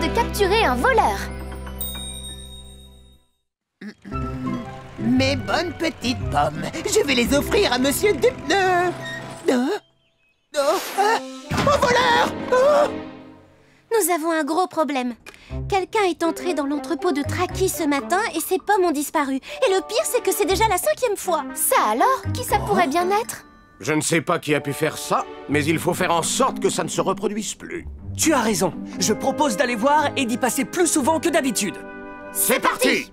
de capturer un voleur. Mes bonnes petites pommes, je vais les offrir à Monsieur Dupneur. Un voleur! Nous avons un gros problème. Quelqu'un est entré dans l'entrepôt de Traki ce matin et ses pommes ont disparu. Et le pire, c'est que c'est déjà la 5e fois. Ça alors? Qui ça pourrait bien être? Je ne sais pas qui a pu faire ça, mais il faut faire en sorte que ça ne se reproduise plus. Tu as raison. Je propose d'aller voir et d'y passer plus souvent que d'habitude. C'est parti!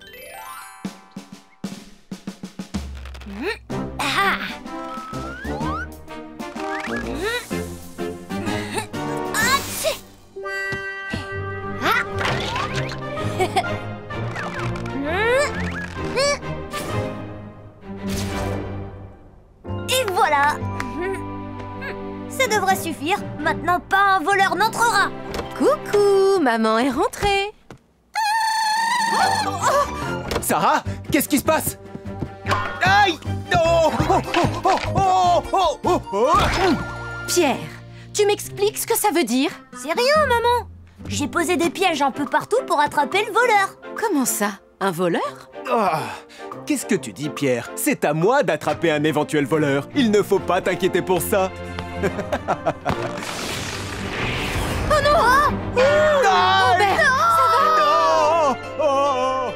Et voilà. Ça devrait suffire. Maintenant, pas un voleur n'entrera. Coucou, maman est rentrée. Sarah, qu'est-ce qui se passe? Aïe! Non! Pierre, tu m'expliques ce que ça veut dire? C'est rien, maman. J'ai posé des pièges un peu partout pour attraper le voleur. Comment ça? Un voleur? Qu'est-ce que tu dis, Pierre? C'est à moi d'attraper un éventuel voleur. Il ne faut pas t'inquiéter pour ça. Oh non! Robert, ça va? Non! Oh!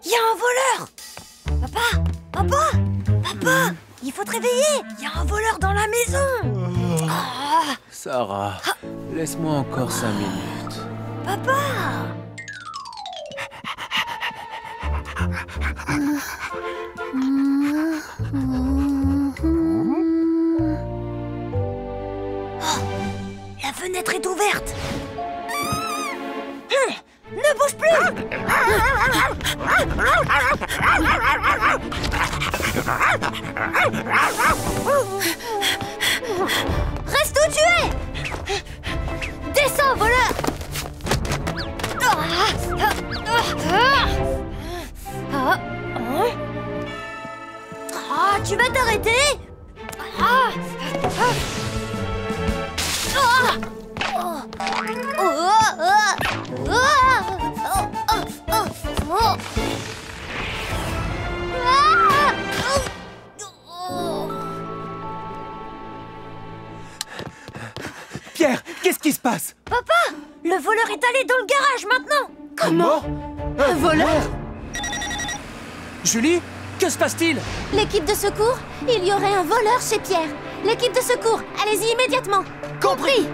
Il y a un voleur. Papa, il faut te réveiller. Il y a un voleur dans la maison. Sarah, laisse-moi encore 5 minutes. Papa. La fenêtre est ouverte. Ne bouge plus. Reste où tu es. Descends, voleur. Tu vas t'arrêter. Pierre, qu'est-ce qui se passe? Papa, le voleur est allé dans le garage maintenant. Comment? Un voleur? Julie, que se passe-t-il? L'équipe de secours? Il y aurait un voleur chez Pierre. L'équipe de secours, allez-y immédiatement. Compris.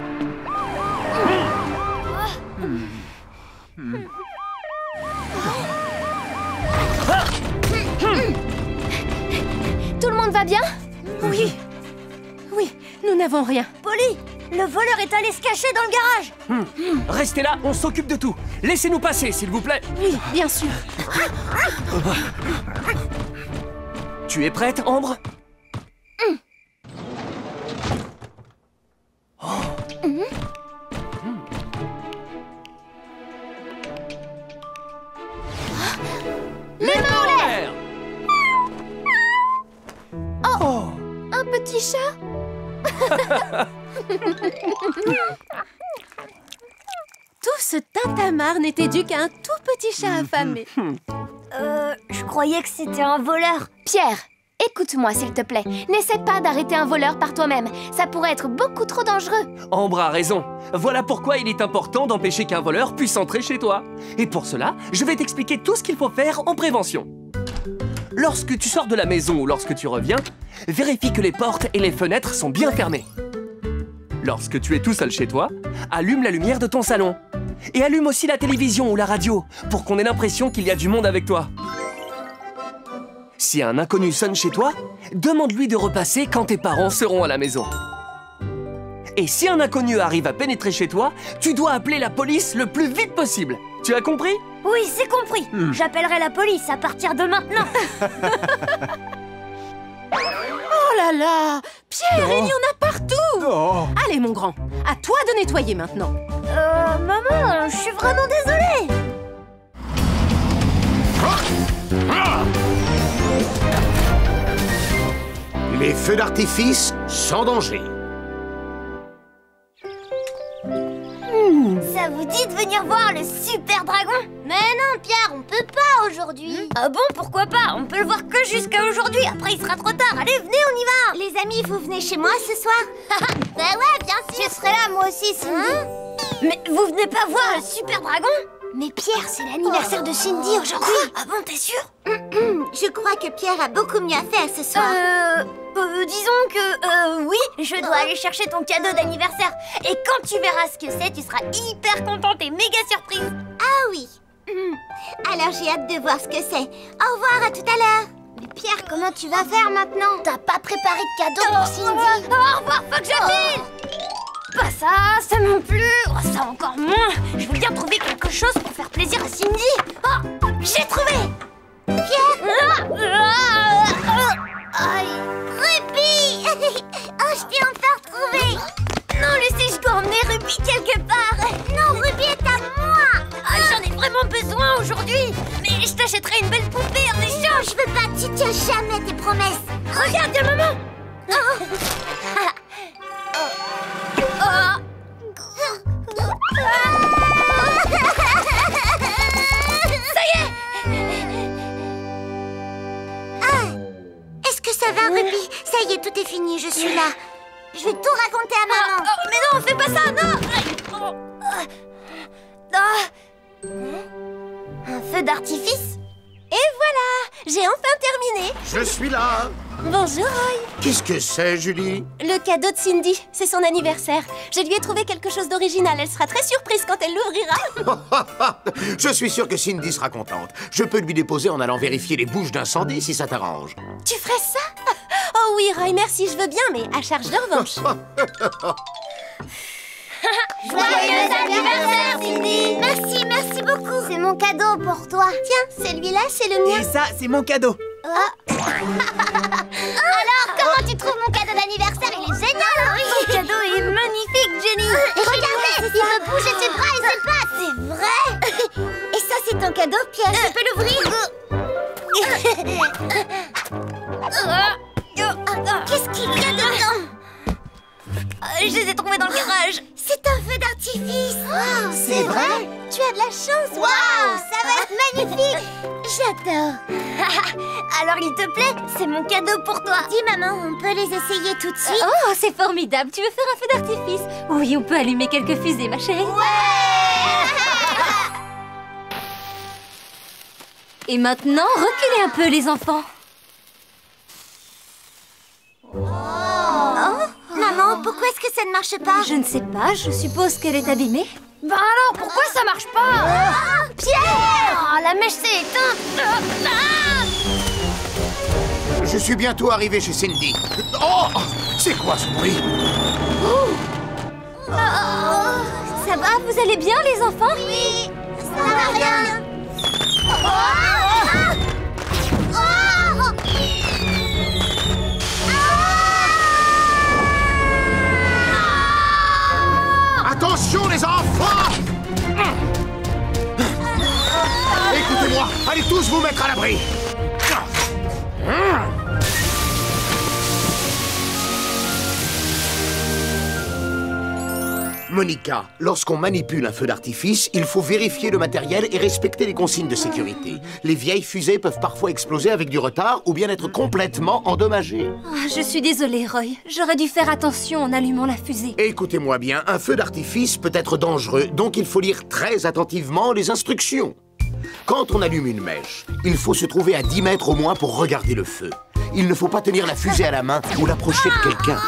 Tout le monde va bien? Oui. Oui, nous n'avons rien. Polly, le voleur est allé se cacher dans le garage. Restez là, on s'occupe de tout. Laissez-nous passer, s'il vous plaît. Oui, bien sûr. Tu es prête, Ambre? Les mains en l'air! Oh! Un petit chat? Tout ce tintamarre n'était dû qu'à un tout petit chat affamé. Je croyais que c'était un voleur. Pierre, écoute-moi s'il te plaît. N'essaie pas d'arrêter un voleur par toi-même. Ça pourrait être beaucoup trop dangereux. Ambre a raison. Voilà pourquoi il est important d'empêcher qu'un voleur puisse entrer chez toi. Et pour cela, je vais t'expliquer tout ce qu'il faut faire en prévention. Lorsque tu sors de la maison ou lorsque tu reviens, vérifie que les portes et les fenêtres sont bien fermées. Lorsque tu es tout seul chez toi, allume la lumière de ton salon. Et allume aussi la télévision ou la radio pour qu'on ait l'impression qu'il y a du monde avec toi. Si un inconnu sonne chez toi, demande-lui de repasser quand tes parents seront à la maison. Et si un inconnu arrive à pénétrer chez toi, tu dois appeler la police le plus vite possible. Tu as compris? Oui, c'est compris. J'appellerai la police à partir de maintenant. Oh là là! Pierre, il y en a partout! Oh. Allez, mon grand, à toi de nettoyer maintenant. Maman, je suis vraiment désolée. Les feux d'artifice sans danger. Ça vous dit de venir voir le super dragon? Mais non, Pierre, on peut pas aujourd'hui. Ah bon, pourquoi pas? On peut le voir que jusqu'à aujourd'hui. Après, il sera trop tard. Allez, venez, on y va. Les amis, vous venez chez moi ce soir? Bah ouais, bien sûr. Je serai là, moi aussi, Cindy. Mais vous venez pas voir le super dragon? Mais Pierre, c'est l'anniversaire de Cindy aujourd'hui. Ah bon, t'es sûr? Je crois que Pierre a beaucoup mieux à faire ce soir. Disons que, oui, je dois aller chercher ton cadeau d'anniversaire. Et quand tu verras ce que c'est, tu seras hyper contente et méga surprise. Ah oui. Alors j'ai hâte de voir ce que c'est. Au revoir, à tout à l'heure. Mais Pierre, comment tu vas faire maintenant? T'as pas préparé de cadeau pour Cindy? Au revoir, faut que je file. Pas ça non plus. Oh, ça encore moins. Je veux bien trouver quelque chose pour faire plaisir à Cindy. Oh, j'ai trouvé. Pierre. Aïe. Ruby. Oh, je t'ai enfin retrouvé. Non, Lucie, je dois emmener Ruby quelque part. Non, Ruby est à moi. J'en ai vraiment besoin aujourd'hui. Mais je t'achèterai une belle poupée en échange. Je veux pas, tu tiens jamais tes promesses. Regarde, y'a maman. Ça y est. Est-ce que ça va, Ruby? Ça y est, tout est fini, je suis là. Je vais tout raconter à maman. Mais non, fais pas ça, non. Un feu d'artifice? Et voilà, j'ai enfin terminé. Je suis là. Bonjour, Roy. Qu'est-ce que c'est, Julie? Le cadeau de Cindy, c'est son anniversaire. Je lui ai trouvé quelque chose d'original. Elle sera très surprise quand elle l'ouvrira. Je suis sûr que Cindy sera contente. Je peux lui déposer en allant vérifier les bouches d'incendie si ça t'arrange. Tu ferais ça? Oh oui, Roy, merci, je veux bien, mais à charge de revanche. Joyeux anniversaire, Cindy. Merci beaucoup. C'est mon cadeau pour toi. Tiens, celui-là, c'est le mien. Et ça, c'est mon cadeau. Alors, comment tu trouves mon cadeau d'anniversaire? Il est génial, oui. Ton cadeau est magnifique, Jenny. Et regardez, il peut bouger ses bras et ses pattes. C'est vrai. Et ça, c'est ton cadeau, Pierre. Je peux l'ouvrir? Qu'est-ce qu'il y a dedans? Je les ai trouvés dans le garage. C'est un feu d'artifice. Wow, C'est vrai? Tu as de la chance. Waouh, ça va être magnifique. J'adore. Alors, il te plaît? C'est mon cadeau pour toi. Dis, maman, on peut les essayer tout de suite? Oh, c'est formidable. Tu veux faire un feu d'artifice? Oui, on peut allumer quelques fusées, ma chérie. Et maintenant, reculez un peu, les enfants. Maman, pourquoi est-ce que ça ne marche pas? Je ne sais pas, je suppose qu'elle est abîmée. Ben alors, pourquoi ça marche pas? Pierre! Oh, la mèche s'est éteinte. Je suis bientôt arrivé chez Cindy. Oh! C'est quoi ce bruit? Ça va, vous allez bien, les enfants? Oui, ça va rien. Attention les enfants! Écoutez-moi, allez tous vous mettre à l'abri! Monica, lorsqu'on manipule un feu d'artifice, il faut vérifier le matériel et respecter les consignes de sécurité. Les vieilles fusées peuvent parfois exploser avec du retard ou bien être complètement endommagées. Ah, je suis désolée, Roy. J'aurais dû faire attention en allumant la fusée. Écoutez-moi bien, un feu d'artifice peut être dangereux, donc il faut lire très attentivement les instructions. Quand on allume une mèche, il faut se trouver à 10 mètres au moins pour regarder le feu. Il ne faut pas tenir la fusée à la main ou l'approcher de quelqu'un.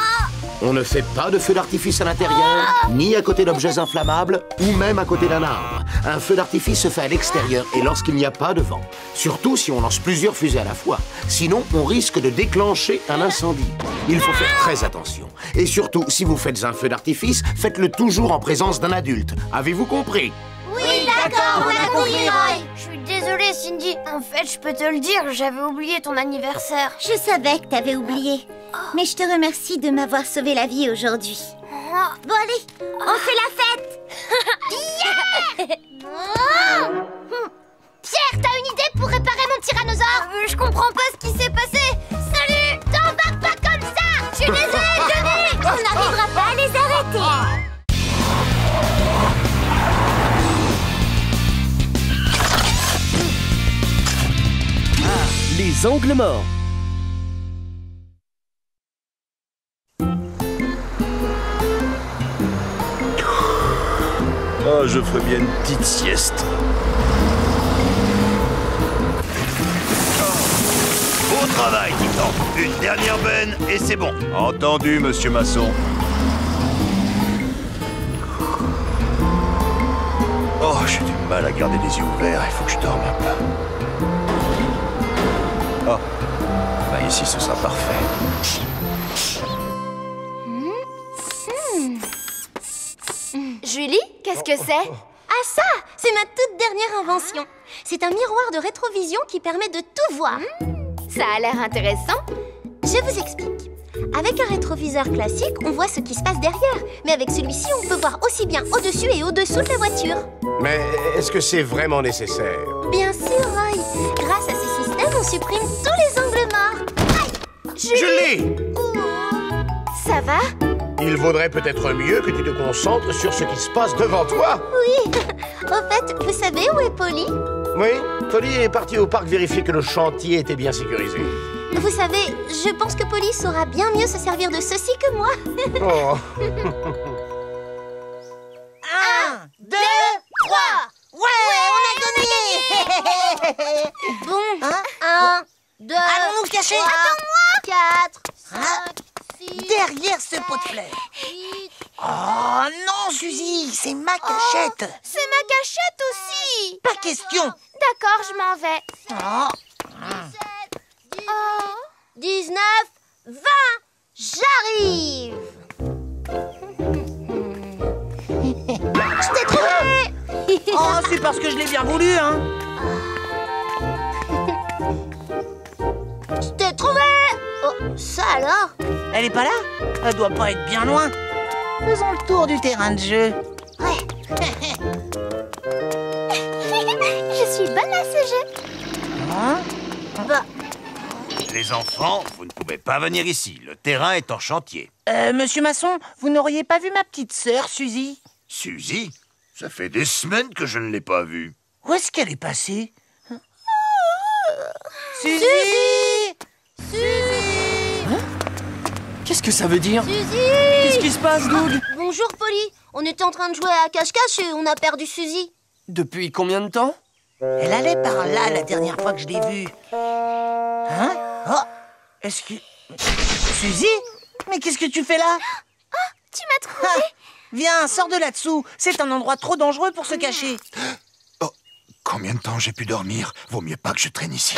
On ne fait pas de feu d'artifice à l'intérieur, ni à côté d'objets inflammables, ou même à côté d'un arbre. Un feu d'artifice se fait à l'extérieur et lorsqu'il n'y a pas de vent. Surtout si on lance plusieurs fusées à la fois. Sinon, on risque de déclencher un incendie. Il faut faire très attention. Et surtout, si vous faites un feu d'artifice, faites-le toujours en présence d'un adulte. Avez-vous compris? Oui, d'accord, on a compris, Roy. Je suis désolée, Cindy. En fait, je peux te le dire, j'avais oublié ton anniversaire. Je savais que t'avais oublié. Mais je te remercie de m'avoir sauvé la vie aujourd'hui. Bon allez, on fait la fête. Pierre, t'as une idée pour réparer mon tyrannosaure? Je comprends pas ce qui s'est passé. Salut! T'embarques pas comme ça! Je suis désolée, Johnny! On n'arrivera pas à les arrêter. Les angles morts. Ah, je ferais bien une petite sieste. Au travail, Titan. Une dernière benne et c'est bon. Entendu, monsieur Masson. Oh, j'ai du mal à garder les yeux ouverts. Il faut que je dorme un peu. Oh, bah ici, ce sera parfait. Julie, qu'est-ce que c'est? Ah ça, c'est ma toute dernière invention. C'est un miroir de rétrovision qui permet de tout voir. Ça a l'air intéressant. Je vous explique. Avec un rétroviseur classique, on voit ce qui se passe derrière. Mais avec celui-ci, on peut voir aussi bien au-dessus et au-dessous de la voiture. Mais est-ce que c'est vraiment nécessaire? Bien sûr, Roy. Grâce à ce système, on supprime tous les angles morts. Aïe! Je l'ai! Ça va? Il vaudrait peut-être mieux que tu te concentres sur ce qui se passe devant toi. Oui. Au fait, vous savez où est Polly? Oui, Polly est partie au parc vérifier que le chantier était bien sécurisé. Vous savez, je pense que Polly saura bien mieux se servir de ceci que moi. Oh. 1, 2, 3. Ouais, on a gagné. Bon, 1, 2, Allons nous cacher. 3, 4, 5, 6, Derrière ce pot de fleurs. 8. Oh non, Suzy, c'est ma cachette. C'est ma cachette aussi. Pas question. D'accord, je m'en vais. Oh. 19, 20, j'arrive. Je t'ai trouvé. Oh, c'est parce que je l'ai bien voulu, hein. Je t'ai trouvé. Oh, ça alors? Elle est pas là? Elle doit pas être bien loin. Faisons le tour du terrain de jeu. Ouais. Je suis bonne à ce jeu. Hein? Bah, Les enfants, vous ne pouvez pas venir ici. Le terrain est en chantier. Monsieur Masson, vous n'auriez pas vu ma petite sœur, Suzy? Suzy, ça fait des semaines que je ne l'ai pas vue. Où est-ce qu'elle est passée? Suzy! Qu'est-ce que ça veut dire? Suzy! Qu'est-ce qui se passe, Doug? Bonjour, Polly. On était en train de jouer à cache-cache et on a perdu Suzy. Depuis combien de temps? Elle allait par là la dernière fois que je l'ai vue. Hein? Oh! Est-ce que... Suzy? Mais qu'est-ce que tu fais là? Tu m'as trouvé. Ah, viens, sors de là-dessous. C'est un endroit trop dangereux pour se cacher. Oh, combien de temps j'ai pu dormir? Vaut mieux pas que je traîne ici.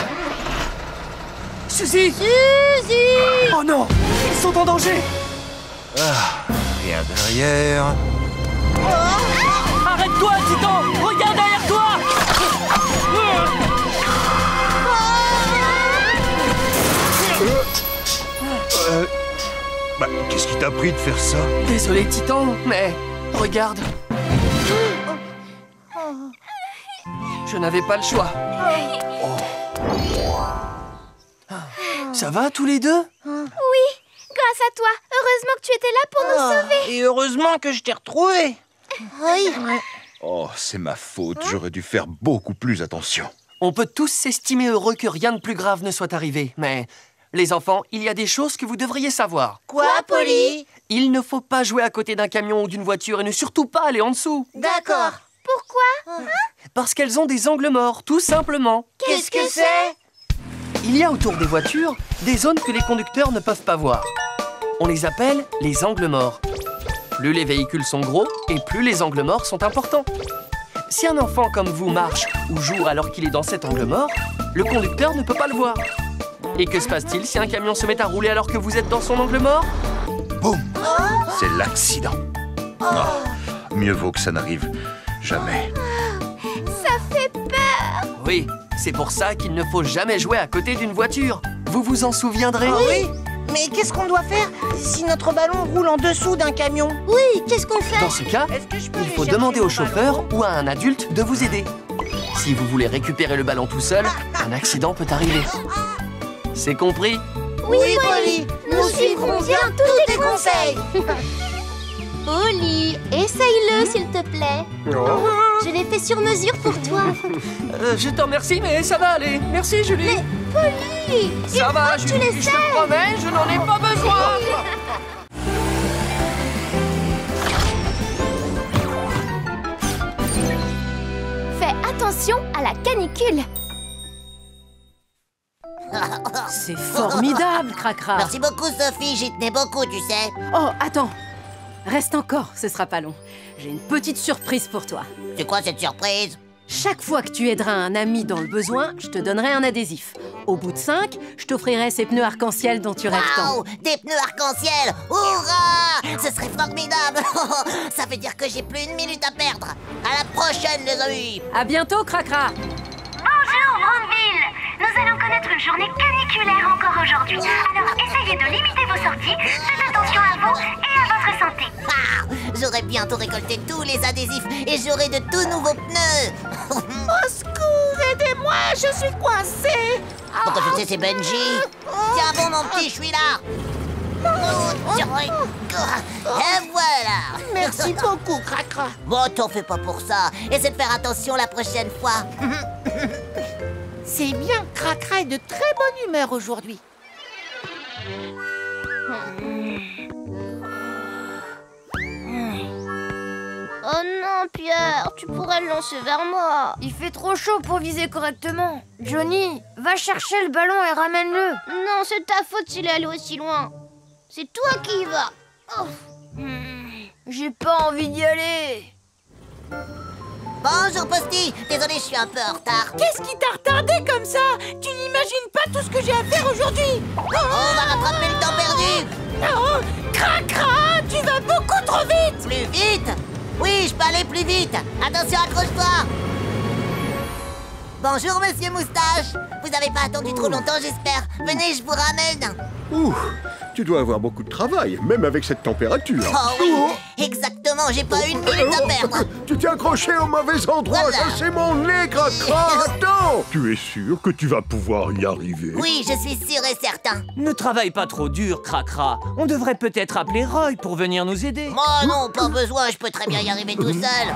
Suzy! Suzy! Oh non! Ils sont en danger! Rien derrière. Arrête-toi, Titan! Regarde derrière toi! Bah, qu'est-ce qui t'a pris de faire ça? Désolé, Titan, mais regarde. Je n'avais pas le choix. Ça va, tous les deux? Oui, grâce à toi. Heureusement que tu étais là pour nous sauver. Et heureusement que je t'ai retrouvé. Oui. Oh, c'est ma faute. J'aurais dû faire beaucoup plus attention. On peut tous s'estimer heureux que rien de plus grave ne soit arrivé, mais... Les enfants, il y a des choses que vous devriez savoir. Quoi, Polly? Il ne faut pas jouer à côté d'un camion ou d'une voiture et ne surtout pas aller en dessous. D'accord. Pourquoi? Parce qu'elles ont des angles morts, tout simplement. Qu'est-ce que c'est? Il y a autour des voitures des zones que les conducteurs ne peuvent pas voir. On les appelle les angles morts. Plus les véhicules sont gros et plus les angles morts sont importants. Si un enfant comme vous marche ou joue alors qu'il est dans cet angle mort, le conducteur ne peut pas le voir. Et que se passe-t-il si un camion se met à rouler alors que vous êtes dans son angle mort? Boum! C'est l'accident. Oh, mieux vaut que ça n'arrive jamais. Ça fait peur. Oui, c'est pour ça qu'il ne faut jamais jouer à côté d'une voiture. Vous vous en souviendrez? Ah oui? Mais qu'est-ce qu'on doit faire si notre ballon roule en dessous d'un camion? Oui, qu'est-ce qu'on fait? Dans ce cas, Est-ce que je peux il aller faut chercher demander mon au chauffeur ballon? ou à un adulte de vous aider. Si vous voulez récupérer le ballon tout seul, un accident peut arriver. C'est compris? Oui, Polly, nous suivrons bien tous tes conseils. Polly, essaye-le s'il te plaît. Je l'ai fait sur mesure pour toi. Je t'en remercie, mais ça va aller. Merci, Julie. Mais Polly, Ça va, tu Julie. Je l'essayes. te promets, je n'en ai pas besoin. Fais attention à la canicule. C'est formidable, Cracra. Merci beaucoup, Sophie, j'y tenais beaucoup, tu sais. Oh, attends. Reste encore, ce sera pas long. J'ai une petite surprise pour toi. C'est quoi cette surprise? Chaque fois que tu aideras un ami dans le besoin, je te donnerai un adhésif. Au bout de 5, je t'offrirai ces pneus arc-en-ciel dont tu rêves tant. Waouh, des pneus arc-en-ciel! Hurrah! Ce serait formidable! Ça veut dire que j'ai plus une minute à perdre. À la prochaine, les amis! À bientôt, Cracra. Bonjour, Brandeville. Nous allons connaître une journée caniculaire encore aujourd'hui. Alors essayez de limiter vos sorties, faites attention à vous et à votre santé. Ah, j'aurai bientôt récolté tous les adhésifs et j'aurai de tout nouveaux pneus! Au secours, aidez-moi, je suis coincé! Pourquoi je sais, c'est Benji! Tiens bon, mon petit, je suis là! Et voilà! Merci beaucoup, Cracra! Bon, t'en fais pas pour ça. Essaie de faire attention la prochaine fois. C'est bien, Cracra est de très bonne humeur aujourd'hui. Oh non, Pierre, tu pourrais le lancer vers moi. Il fait trop chaud pour viser correctement. Johnny, va chercher le ballon et ramène-le. Non, c'est ta faute s'il est allé aussi loin. C'est toi qui y vas. Oh. J'ai pas envie d'y aller. Bonjour, Posty. Désolé, je suis un peu en retard. Qu'est-ce qui t'a retardé comme ça? Tu n'imagines pas tout ce que j'ai à faire aujourd'hui. On va rattraper le temps perdu. Oh, Cracra, tu vas beaucoup trop vite. Plus vite? Oui, je peux aller plus vite. Attention, accroche-toi. Bonjour, monsieur Moustache. Vous n'avez pas attendu trop longtemps, j'espère. Venez, je vous ramène. Ouh, tu dois avoir beaucoup de travail, même avec cette température. Oh oui, exactement, j'ai pas une minute à perdre. Tu t'es accroché au mauvais endroit, Voilà. ça c'est mon nez, Cracra. Attends. Tu es sûr que tu vas pouvoir y arriver? Oui, je suis sûr et certain. Ne travaille pas trop dur, Cracra. On devrait peut-être appeler Roy pour venir nous aider. Moi non, pas besoin, je peux très bien y arriver tout seul.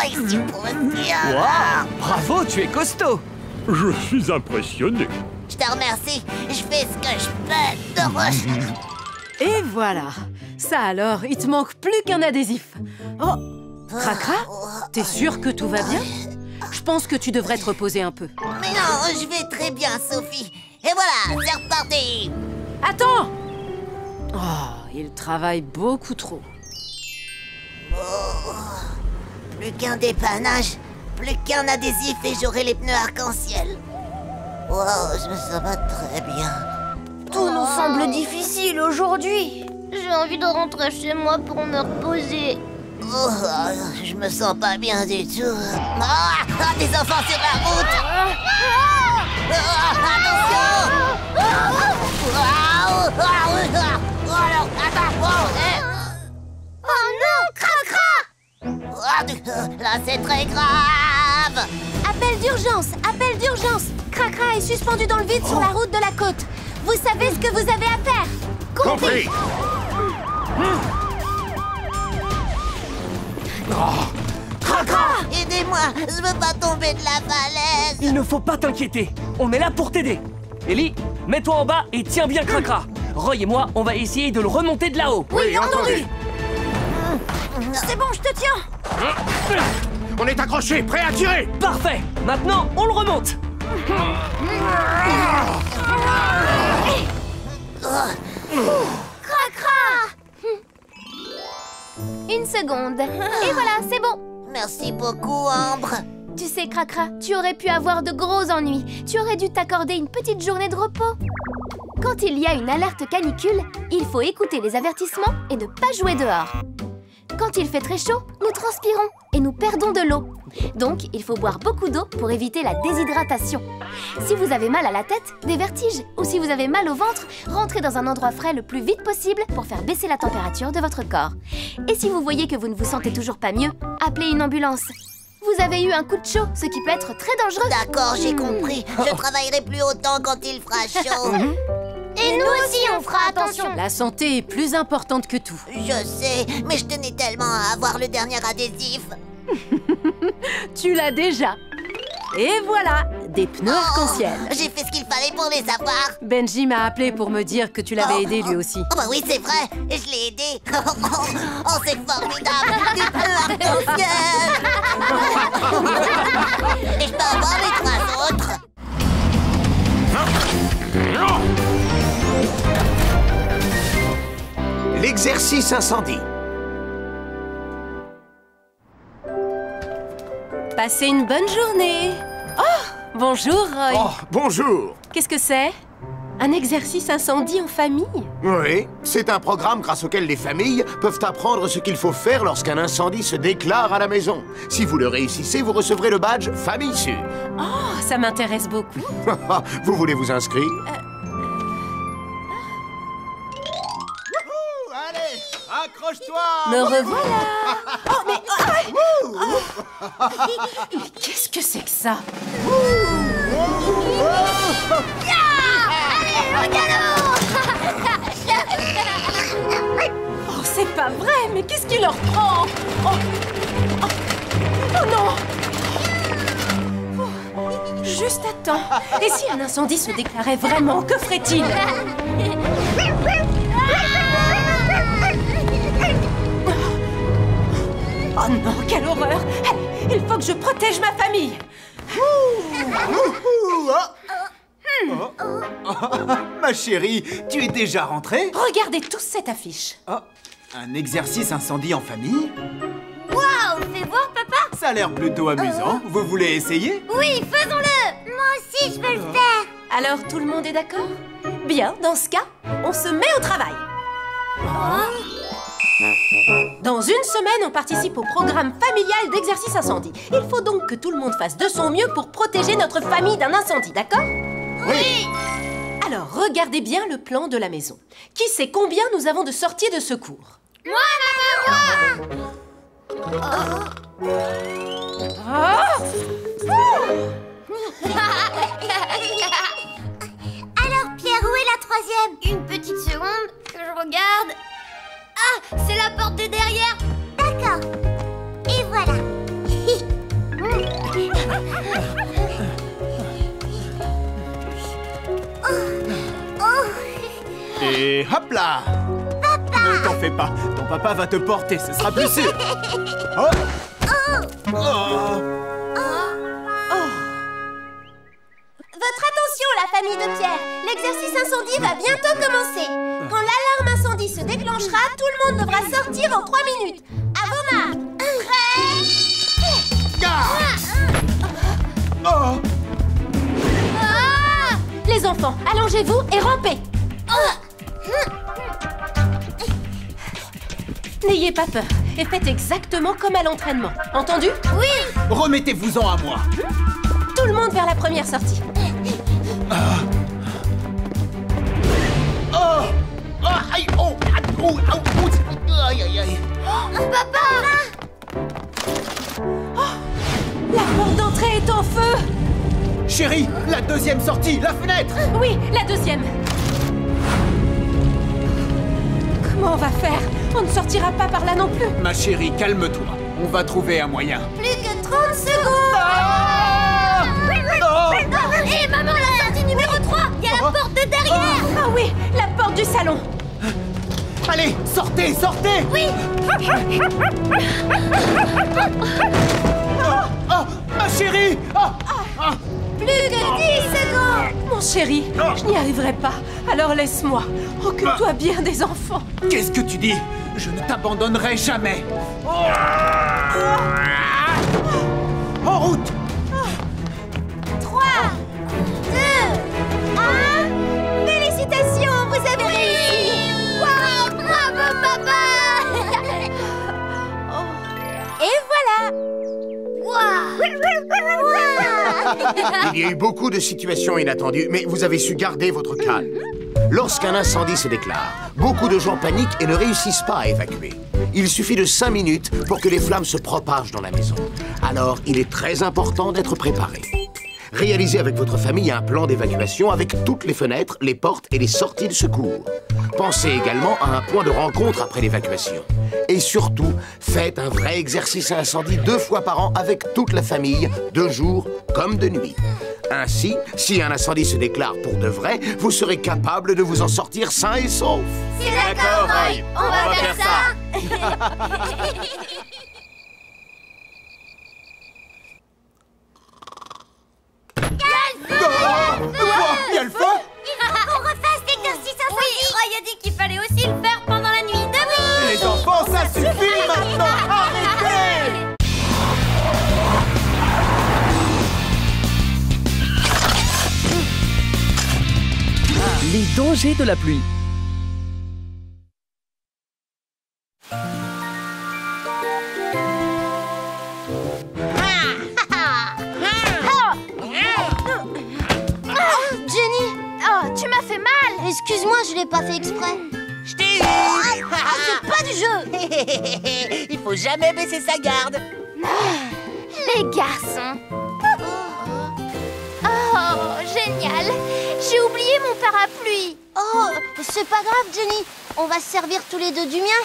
Ici pour me Waouh, bravo, tu es costaud. Je suis impressionné. Je te remercie, je fais ce que je peux. Et voilà. Ça alors, il te manque plus qu'un adhésif. Oh, Cracra, t'es sûr que tout va bien? Je pense que tu devrais te reposer un peu. Mais non, je vais très bien, Sophie. Et voilà, c'est reparti. Attends! Oh, il travaille beaucoup trop. Plus qu'un dépannage, plus qu'un adhésif et j'aurai les pneus arc-en-ciel. Oh, je me sens pas très bien. Tout nous semble difficile aujourd'hui. J'ai envie de rentrer chez moi pour me reposer. Oh, je me sens pas bien du tout. Ah, des enfants sur la route. Attention. Alors, attends. Oh non, Cracra! Là, c'est très grave. Appel d'urgence, appel d'urgence. Cracra est suspendu dans le vide sur la route de la côte. Vous savez ce que vous avez à faire. Compris. Cracra, aidez-moi, je veux pas tomber de la falaise. Il ne faut pas t'inquiéter. On est là pour t'aider. Ellie, mets-toi en bas et tiens bien Cracra. Roy et moi, on va essayer de le remonter de là-haut. Oui, entendu. C'est bon, je te tiens. On est accrochés, prêts à tirer. Parfait. Maintenant, on le remonte. Cracra! Une seconde. Et voilà, c'est bon. Merci beaucoup, Ambre. Tu sais, Cracra, tu aurais pu avoir de gros ennuis. Tu aurais dû t'accorder une petite journée de repos. Quand il y a une alerte canicule, il faut écouter les avertissements et ne pas jouer dehors. Quand il fait très chaud, nous transpirons et nous perdons de l'eau. Donc, il faut boire beaucoup d'eau pour éviter la déshydratation. Si vous avez mal à la tête, des vertiges, ou si vous avez mal au ventre, rentrez dans un endroit frais le plus vite possible pour faire baisser la température de votre corps. Et si vous voyez que vous ne vous sentez toujours pas mieux, appelez une ambulance. Vous avez eu un coup de chaud, ce qui peut être très dangereux. D'accord, j'ai compris. Je travaillerai plus autant quand il fera chaud. Et nous aussi, on fera attention. La santé est plus importante que tout. Je sais, mais je tenais tellement à avoir le dernier adhésif. Tu l'as déjà. Et voilà, des pneus arc-en-ciel. J'ai fait ce qu'il fallait pour les avoir. Benji m'a appelé pour me dire que tu l'avais aidé lui aussi. Oh bah oui, c'est vrai, et je l'ai aidé. Oh, c'est formidable, des pneus arc-en-ciel. Et je peux avoir les 3 autres. L'exercice incendie. Passez une bonne journée. Oh, bonjour Roy. Oh, bonjour. Qu'est-ce que c'est? Un exercice incendie en famille? Oui, c'est un programme grâce auquel les familles peuvent apprendre ce qu'il faut faire lorsqu'un incendie se déclare à la maison. Si vous le réussissez, vous recevrez le badge Famille Sûre. Oh, ça m'intéresse beaucoup. Vous voulez vous inscrire? Allez, accroche-toi! Me revoilà. Oh, mais... Mais qu'est-ce que c'est que ça? Allez, au galop! Oh, c'est pas vrai, mais qu'est-ce qui leur prend? Oh non! Juste à temps. Et si un incendie se déclarait vraiment, que ferait-il? Oh non, quelle horreur! Il faut que je protège ma famille! Ma chérie, tu es déjà rentrée? Regardez tous cette affiche. Oh, un exercice incendie en famille? Waouh, fais voir, papa! Ça a l'air plutôt amusant. Vous voulez essayer? Oui, faisons-le! Moi aussi, je veux le faire! Alors, tout le monde est d'accord? Bien, dans ce cas, on se met au travail. Dans une semaine, on participe au programme familial d'exercice incendie. Il faut donc que tout le monde fasse de son mieux pour protéger notre famille d'un incendie, d'accord? Oui! Alors, regardez bien le plan de la maison. Qui sait combien nous avons de sorties de secours? Moi, maman, Alors, Pierre, où est la 3e? Une petite seconde, que je regarde. Ah, c'est la porte de derrière. D'accord. Et voilà. Et hop là! Papa! Ne t'en fais pas, ton papa va te porter, ce sera plus sûr. Oh. Votre attention, la famille de Pierre. L'exercice incendie va bientôt commencer. Quand l'alarme incendie se déclenchera, tout le monde devra sortir en 3 minutes. À vos marques. Prêts? Les enfants, allongez-vous et rampez. N'ayez pas peur et faites exactement comme à l'entraînement. Entendu? Oui! Remettez-vous-en à moi. Tout le monde vers la première sortie. Aïe, aïe, aïe, aïe. Papa! La porte d'entrée est en feu. Chérie, la 2e sortie, la fenêtre. Oui, la 2e. Comment on va faire? On ne sortira pas par là non plus. Ma chérie, calme-toi. On va trouver un moyen. Plus que 30 secondes. Hé, maman, la sortie numéro 3! Il y a la porte de derrière! Ah oui, la porte du salon. Allez, sortez, sortez! Oui! Oh, ma chérie! Plus que 10 secondes. Mon chéri, je n'y arriverai pas. Alors laisse-moi. Occupe-toi bien des enfants. Qu'est-ce que tu dis? Je ne t'abandonnerai jamais. En route! 3, 2, 1. Félicitations, vous avez réussi. Waouh! Bravo, papa! Et voilà. Waouh! y a eu beaucoup de situations inattendues, mais vous avez su garder votre calme. Lorsqu'un incendie se déclare, beaucoup de gens paniquent et ne réussissent pas à évacuer. Il suffit de 5 minutes pour que les flammes se propagent dans la maison. Alors, il est très important d'être préparé. Réalisez avec votre famille un plan d'évacuation avec toutes les fenêtres, les portes et les sorties de secours. Pensez également à un point de rencontre après l'évacuation. Et surtout, faites un vrai exercice à incendie 2 fois par an avec toute la famille, de jour comme de nuit. Ainsi, si un incendie se déclare pour de vrai, vous serez capable de vous en sortir sain et sauf. C'est d'accord, Roy. On va faire ça. Il y a le feu! Il faut qu'on refasse l'exercice incendie. Oui, Roy a dit qu'il fallait aussi le faire pendant la nuit. Debout! Les enfants, ça suffit maintenant! Arrêtez! Les dangers de la pluie. Jenny! Oh, tu m'as fait mal. Excuse-moi, je l'ai pas fait exprès. Je t'ai eu. C'est pas du jeu. Il faut jamais baisser sa garde. Les garçons. Oh, génial. J'ai oublié mon parapluie. Oh, c'est pas grave, Jenny. On va se servir tous les deux du mien.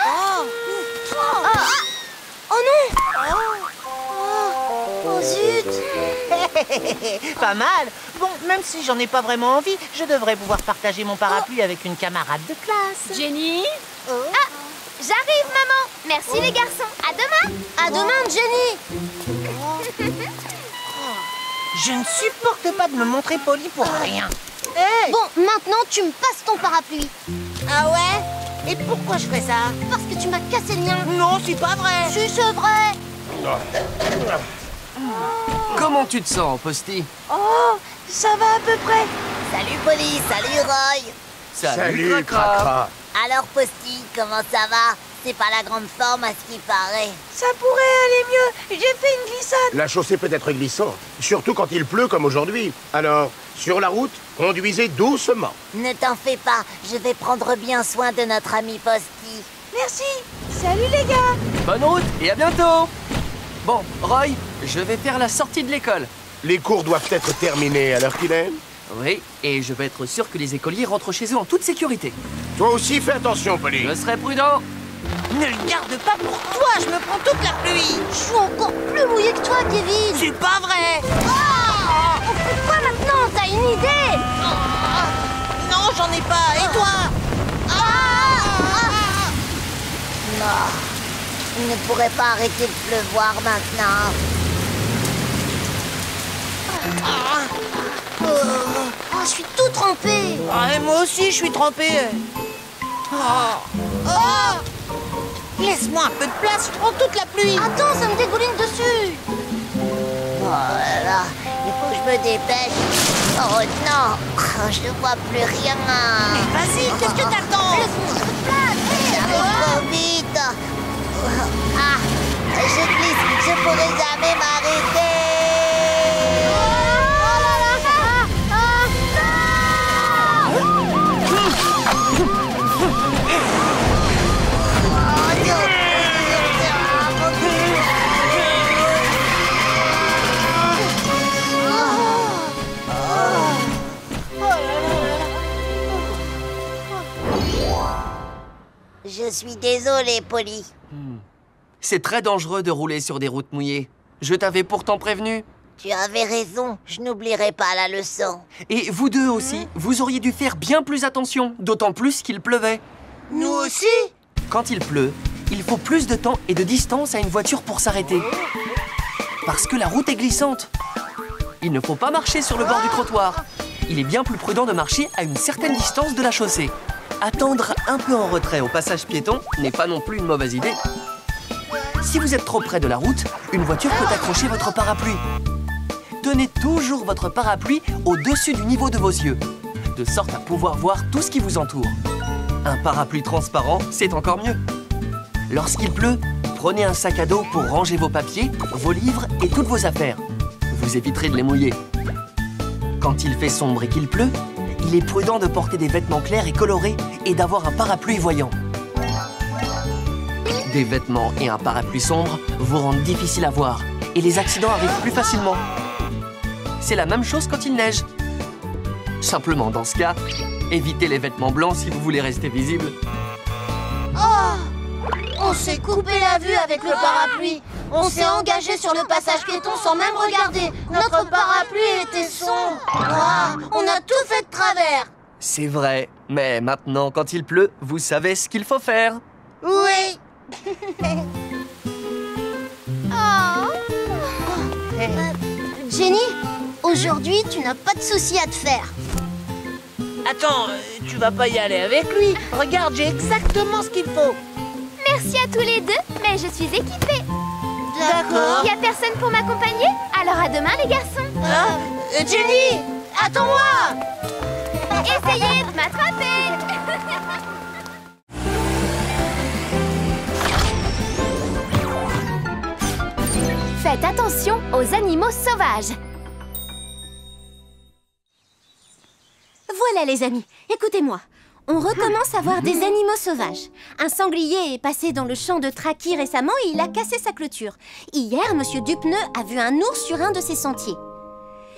Oh non! Oh zut! Pas mal. Bon, même si j'en ai pas vraiment envie, je devrais pouvoir partager mon parapluie avec une camarade de classe. Jenny? Ah, j'arrive, maman. Merci les garçons. À demain. À demain, Jenny! Je ne supporte pas de me montrer poli pour rien. Hey! Bon, maintenant, tu me passes ton parapluie. Ah ouais? Et pourquoi je ferais ça? Parce que tu m'as cassé le mien. Non, c'est pas vrai. Si, c'est vrai. Comment tu te sens, Posty? Oh, ça va à peu près. Salut Polly, salut Roy. Salut, Cracra. Alors Posty, comment ça va? C'est pas la grande forme à ce qui paraît. Ça pourrait aller mieux. J'ai fait une glissade. La chaussée peut être glissante, surtout quand il pleut comme aujourd'hui. Alors, sur la route, conduisez doucement. Ne t'en fais pas, je vais prendre bien soin de notre ami Posty. Merci. Salut les gars. Bonne route et à bientôt. Bon, Roy, je vais faire la sortie de l'école. Les cours doivent être terminés à l'heure qu'il est. Oui, et je vais être sûr que les écoliers rentrent chez eux en toute sécurité. Toi aussi, fais attention, Polly. Je serai prudent. Ne le garde pas pour toi, je me prends toute la pluie. Je suis encore plus mouillée que toi, Kevin. C'est pas vrai. On fait quoi maintenant? T'as une idée? Non, j'en ai pas. Et toi? Non, il ne pourrait pas arrêter de pleuvoir maintenant. Oh, je suis tout trempée. Ah, et moi aussi, je suis trempé. Laisse-moi un peu de place, je prends toute la pluie. Attends, ça me dégouline dessus. Oh là là, il faut que je me dépêche. Oh non, je ne vois plus rien. Mais vas-y, qu'est-ce que t'attends? Laisse-moi un peu de place. J'arrive trop vite. Ah, je glisse, je pourrai jamais m'arrêter. Je suis désolée, Polly. C'est très dangereux de rouler sur des routes mouillées. Je t'avais pourtant prévenu. Tu avais raison, je n'oublierai pas la leçon. Et vous deux aussi, vous auriez dû faire bien plus attention, d'autant plus qu'il pleuvait. Nous aussi? Quand il pleut, il faut plus de temps et de distance à une voiture pour s'arrêter. Parce que la route est glissante. Il ne faut pas marcher sur le bord du trottoir. Il est bien plus prudent de marcher à une certaine distance de la chaussée. Attendre un peu en retrait au passage piéton n'est pas non plus une mauvaise idée. Si vous êtes trop près de la route, une voiture peut accrocher votre parapluie. Tenez toujours votre parapluie au-dessus du niveau de vos yeux, de sorte à pouvoir voir tout ce qui vous entoure. Un parapluie transparent, c'est encore mieux. Lorsqu'il pleut, prenez un sac à dos pour ranger vos papiers, vos livres et toutes vos affaires. vous éviterez de les mouiller. Quand il fait sombre et qu'il pleut, il est prudent de porter des vêtements clairs et colorés et d'avoir un parapluie voyant. Des vêtements et un parapluie sombre vous rendent difficile à voir et les accidents arrivent plus facilement. C'est la même chose quand il neige. Simplement, dans ce cas, évitez les vêtements blancs si vous voulez rester visible. Oh! On s'est coupé la vue avec le parapluie. On s'est engagé sur le passage piéton sans même regarder. Notre parapluie était sombre. On a tout fait de travers. C'est vrai, mais maintenant, quand il pleut, vous savez ce qu'il faut faire. Oui. Jenny, aujourd'hui, tu n'as pas de soucis à te faire. Attends, tu vas pas y aller avec lui. Regarde, j'ai exactement ce qu'il faut. Merci à tous les deux, mais je suis équipée. D'accord. Y a personne pour m'accompagner? Alors à demain les garçons. Jenny, attends-moi. Essayez de m'attraper. Faites attention aux animaux sauvages. Voilà les amis, écoutez-moi. On recommence à voir des animaux sauvages. Un sanglier est passé dans le champ de Traki récemment et il a cassé sa clôture. Hier, Monsieur Dupneu a vu un ours sur un de ses sentiers.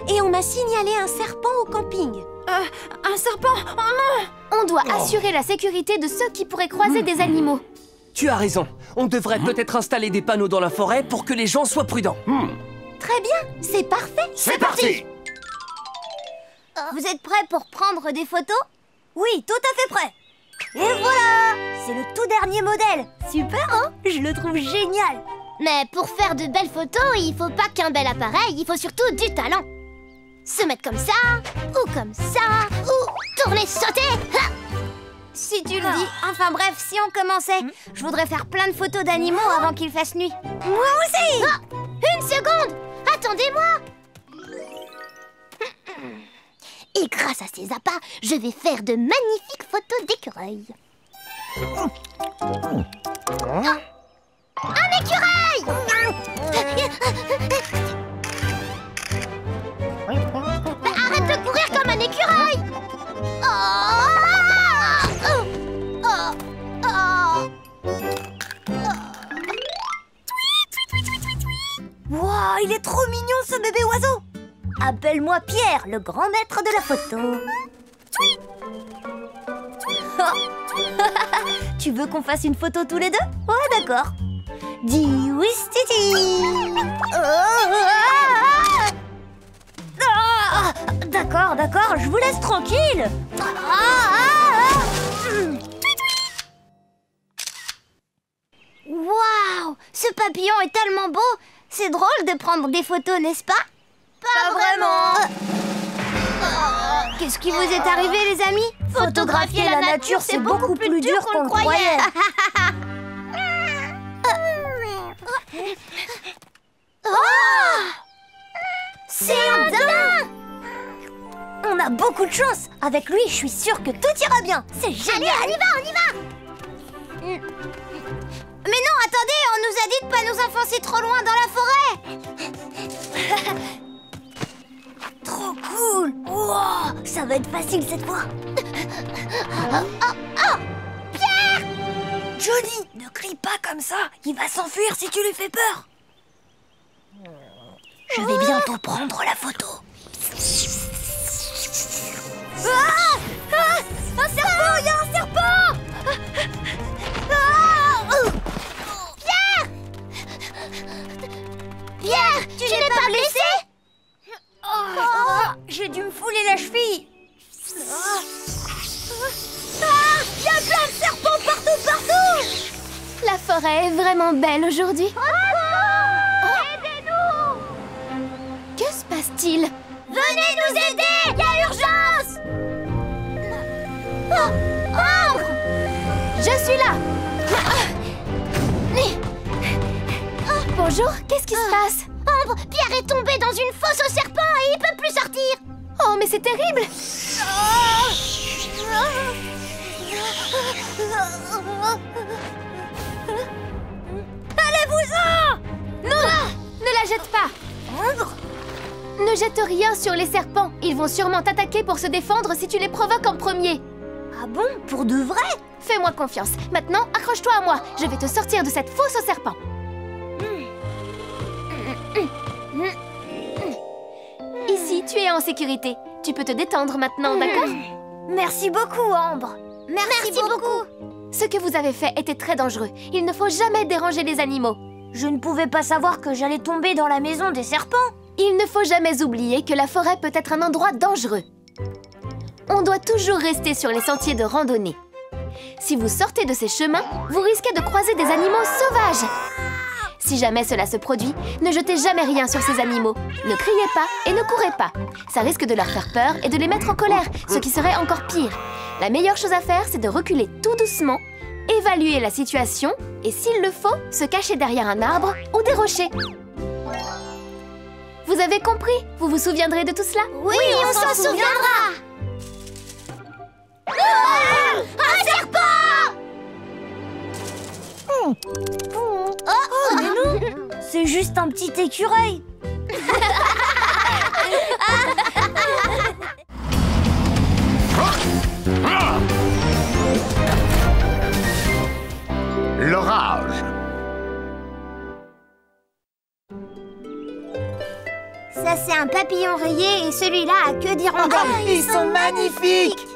Et on m'a signalé un serpent au camping. Un serpent? Oh non! On doit assurer la sécurité de ceux qui pourraient croiser des animaux. Tu as raison. On devrait peut-être installer des panneaux dans la forêt pour que les gens soient prudents. Très bien, c'est parfait. C'est parti! Vous êtes prêts pour prendre des photos? Oui, tout à fait prêt. Et voilà! C'est le tout dernier modèle. Super, hein? Je le trouve génial. Mais pour faire de belles photos, il faut pas qu'un bel appareil, il faut surtout du talent. Se mettre comme ça, ou comme ça, ou tourner, sauter. Ha! Si tu le dis. Enfin bref, si on commençait, je voudrais faire plein de photos d'animaux avant qu'il fasse nuit. Moi aussi! Une seconde! Attendez-moi! Et grâce à ces appâts, je vais faire de magnifiques photos d'écureuils. Un écureuil! Bah, arrête de courir comme un écureuil! Wow, il est trop mignon ce bébé oiseau. Appelle-moi Pierre, le grand maître de la photo. Tu veux qu'on fasse une photo tous les deux? Ouais, d'accord. Dis oui, Titi. D'accord, d'accord, je vous laisse tranquille. Waouh! Ce papillon est tellement beau! C'est drôle de prendre des photos, n'est-ce pas? Pas vraiment. Qu'est-ce qui vous est arrivé, les amis? Photographier la nature, c'est beaucoup plus dur qu'on le croyait. C'est un daim! On a beaucoup de chance. Avec lui, je suis sûre que tout ira bien. C'est génial. Allez, on y va! Mais non, attendez, on nous a dit de pas nous enfoncer trop loin dans la forêt. Trop cool. Wow, ça va être facile cette fois. Pierre! Johnny, ne crie pas comme ça. Il va s'enfuir si tu lui fais peur. Je vais bientôt prendre la photo. Un serpent, il y a un serpent. Pierre, tu n'es pas blessé? J'ai dû me fouler la cheville. Il y a plein de serpents partout. La forêt est vraiment belle aujourd'hui. Aidez-nous! Que se passe-t-il? Venez nous aider! Il y a urgence! Ambre! Je suis là! Bonjour, qu'est-ce qui se passe? Ambre, Pierre est tombé dans une fosse au serpent et il peut plus sortir! Oh, mais c'est terrible! Allez-vous-en! Non! Ne la jette pas! Ambre? Ne jette rien sur les serpents. Ils vont sûrement t'attaquer pour se défendre si tu les provoques en premier. Ah bon? Pour de vrai? Fais-moi confiance. Maintenant, accroche-toi à moi. Je vais te sortir de cette fosse aux serpents. Ici, tu es en sécurité. Tu peux te détendre maintenant, d'accord? Merci beaucoup, Ambre. Merci beaucoup. Ce que vous avez fait était très dangereux. Il ne faut jamais déranger les animaux. Je ne pouvais pas savoir que j'allais tomber dans la maison des serpents. Il ne faut jamais oublier que la forêt peut être un endroit dangereux. On doit toujours rester sur les sentiers de randonnée. Si vous sortez de ces chemins, vous risquez de croiser des animaux sauvages. Si jamais cela se produit, ne jetez jamais rien sur ces animaux. Ne criez pas et ne courez pas. Ça risque de leur faire peur et de les mettre en colère, ce qui serait encore pire. La meilleure chose à faire, c'est de reculer tout doucement, évaluer la situation et, s'il le faut, se cacher derrière un arbre ou des rochers. Vous avez compris? Vous vous souviendrez de tout cela? Oui, on s'en souviendra. Un serpent! Oh, mais non! C'est juste un petit écureuil. L'orage. Ça, c'est un papillon rayé et celui-là a queue d'hirondelle. Ils sont magnifiques!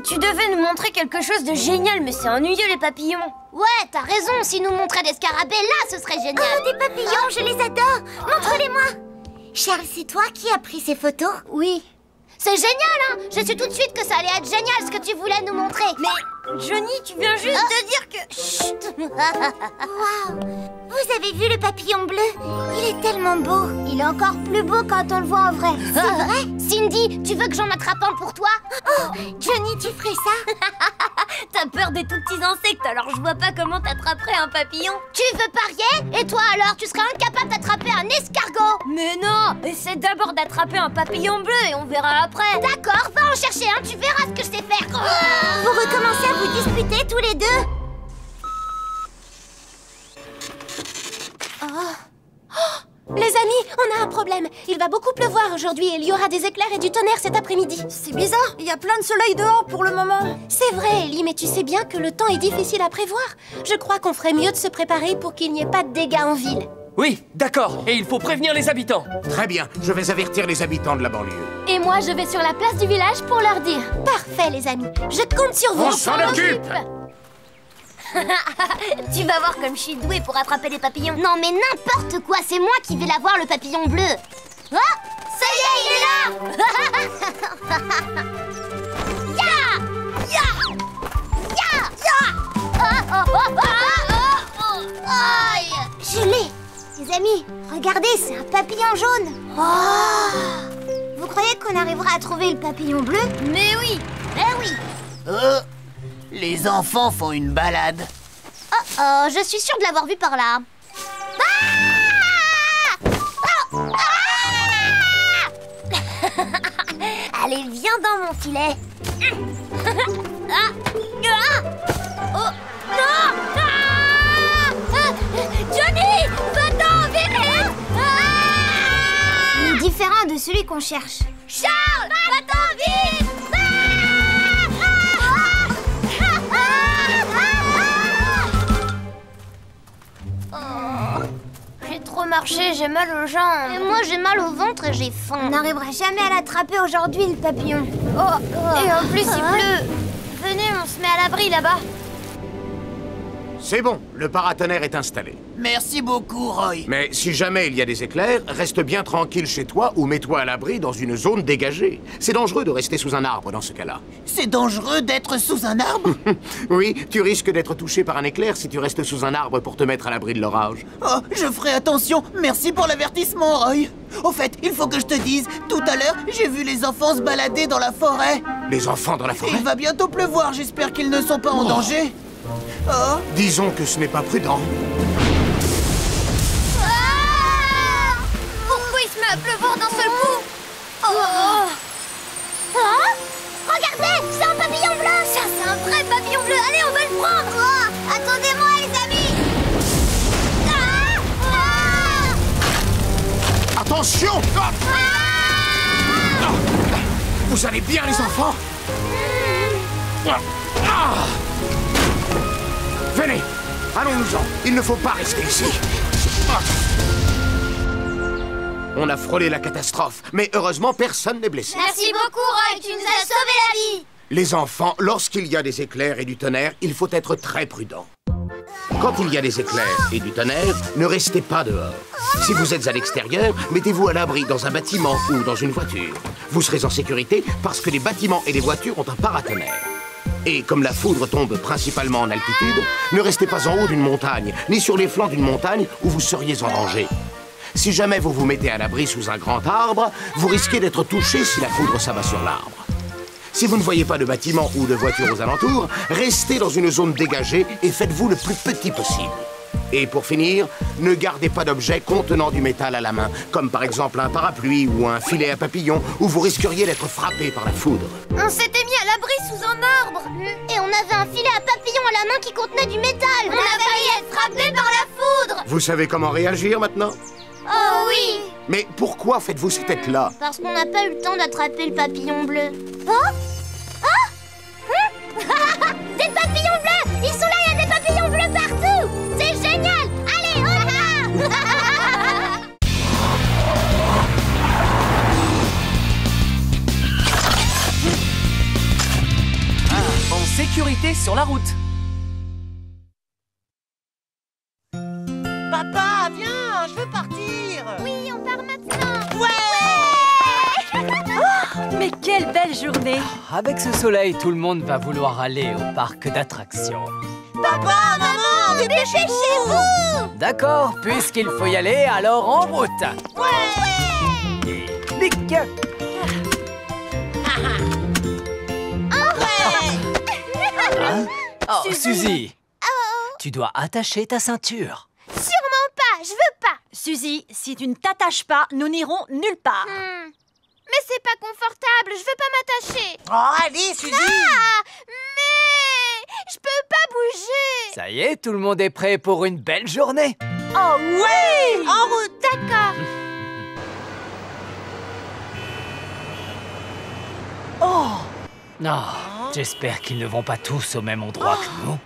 Tu devais nous montrer quelque chose de génial, mais c'est ennuyeux les papillons. Ouais, t'as raison, si nous montrait des scarabées, là, ce serait génial. Oh, des papillons, je les adore. Montre-les-moi. Charles, c'est toi qui as pris ces photos? Oui. C'est génial, hein. Je sais tout de suite que ça allait être génial ce que tu voulais nous montrer. Mais, Johnny, tu viens juste de dire que... Chut. Waouh. Vous avez vu le papillon bleu? Il est tellement beau. Il est encore plus beau quand on le voit en vrai. C'est vrai? Cindy, tu veux que j'en attrape un pour toi? Oh, Johnny, tu ferais ça? T'as peur des tout petits insectes, alors je vois pas comment t'attraperais un papillon. Tu veux parier? Et toi alors, tu serais incapable d'attraper un escargot? Mais non! Essaie d'abord d'attraper un papillon bleu et on verra après. D'accord, va en chercher un, tu verras ce que je sais faire. Vous recommencez à vous disputer tous les deux? Les amis, on a un problème. Il va beaucoup pleuvoir aujourd'hui et il y aura des éclairs et du tonnerre cet après-midi. C'est bizarre, il y a plein de soleil dehors pour le moment. C'est vrai, Ellie, mais tu sais bien que le temps est difficile à prévoir. Je crois qu'on ferait mieux de se préparer pour qu'il n'y ait pas de dégâts en ville. Oui, d'accord. Et il faut prévenir les habitants. Très bien, je vais avertir les habitants de la banlieue. Et moi, je vais sur la place du village pour leur dire. Parfait, les amis. Je compte sur vous. On s'en occupe. Tu vas voir comme je suis douée pour attraper les papillons. Non mais n'importe quoi, c'est moi qui vais l'avoir le papillon bleu. Oh, ça y est, il est là. Ya! Ya! Ya! Ya! Aïe! Je l'ai. Les amis, regardez, c'est un papillon jaune. Oh! Vous croyez qu'on arrivera à trouver le papillon bleu? Mais oui! Eh oui! Les enfants font une balade. Oh, je suis sûre de l'avoir vu par là. Allez, viens dans mon filet. Johnny! Va-t'en, vite! Il est différent de celui qu'on cherche. Charles! Va-t'en, vite! J'ai trop marché, j'ai mal aux jambes. Et moi, j'ai mal au ventre et j'ai faim. On n'arrivera jamais à l'attraper aujourd'hui, le papillon. Et en plus, il pleut. Venez, on se met à l'abri là-bas. C'est bon, le paratonnerre est installé. Merci beaucoup, Roy. Mais si jamais il y a des éclairs, reste bien tranquille chez toi ou mets-toi à l'abri dans une zone dégagée. C'est dangereux de rester sous un arbre dans ce cas-là. C'est dangereux d'être sous un arbre? Oui, tu risques d'être touché par un éclair si tu restes sous un arbre pour te mettre à l'abri de l'orage. Oh, je ferai attention. Merci pour l'avertissement, Roy. Au fait, il faut que je te dise, tout à l'heure, j'ai vu les enfants se balader dans la forêt. Les enfants dans la forêt? Il va bientôt pleuvoir, j'espère qu'ils ne sont pas en danger. Oh. Disons que ce n'est pas prudent. Pourquoi il se met à pleuvoir d'un seul coup? Regardez, c'est un papillon bleu. Ça, c'est un vrai papillon bleu. Allez, on va le prendre. Attendez-moi, les amis. Attention! Vous allez bien, les enfants? Venez, allons-nous-en. Il ne faut pas rester ici. On a frôlé la catastrophe, mais heureusement, personne n'est blessé. Merci beaucoup, Roy, tu nous as sauvé la vie. Les enfants, lorsqu'il y a des éclairs et du tonnerre, il faut être très prudent. Quand il y a des éclairs et du tonnerre, ne restez pas dehors. Si vous êtes à l'extérieur, mettez-vous à l'abri dans un bâtiment ou dans une voiture. Vous serez en sécurité parce que les bâtiments et les voitures ont un paratonnerre. Et comme la foudre tombe principalement en altitude, ne restez pas en haut d'une montagne, ni sur les flancs d'une montagne où vous seriez en danger. Si jamais vous vous mettez à l'abri sous un grand arbre, vous risquez d'être touché si la foudre s'abat sur l'arbre. Si vous ne voyez pas de bâtiments ou de voitures aux alentours, restez dans une zone dégagée et faites-vous le plus petit possible. Et pour finir, ne gardez pas d'objets contenant du métal à la main, comme par exemple un parapluie ou un filet à papillons, où vous risqueriez d'être frappé par la foudre. On s'était mis à l'abri sous un arbre. Et on avait un filet à papillons à la main qui contenait du métal. On a failli être frappé par la foudre. Vous savez comment réagir maintenant? Oh oui. Mais pourquoi faites-vous ces têtes-là? Parce qu'on n'a pas eu le temps d'attraper le papillon bleu. Oh, des papillons bleus! Ils sont là, il y a des papillons bleus partout! C'est génial! Allez, on va! En sécurité sur la route. Papa, viens, je veux partir. Oui, on part maintenant! Ouais! Mais quelle belle journée! Avec ce soleil, tout le monde va vouloir aller au parc d'attractions. Papa, maman, dépêchez-vous! D'accord, puisqu'il faut y aller, alors en route! Ouais! Et clic! Hein? Oh, Suzy! Tu dois attacher ta ceinture. Sûrement pas, je veux pas! Suzy, si tu ne t'attaches pas, nous n'irons nulle part. Mais c'est pas confortable, je veux pas m'attacher. Oh, allez, Suzy! Ah, mais je peux pas bouger. Ça y est, tout le monde est prêt pour une belle journée. Oh oui! En route, d'accord. Oh, j'espère qu'ils ne vont pas tous au même endroit que nous.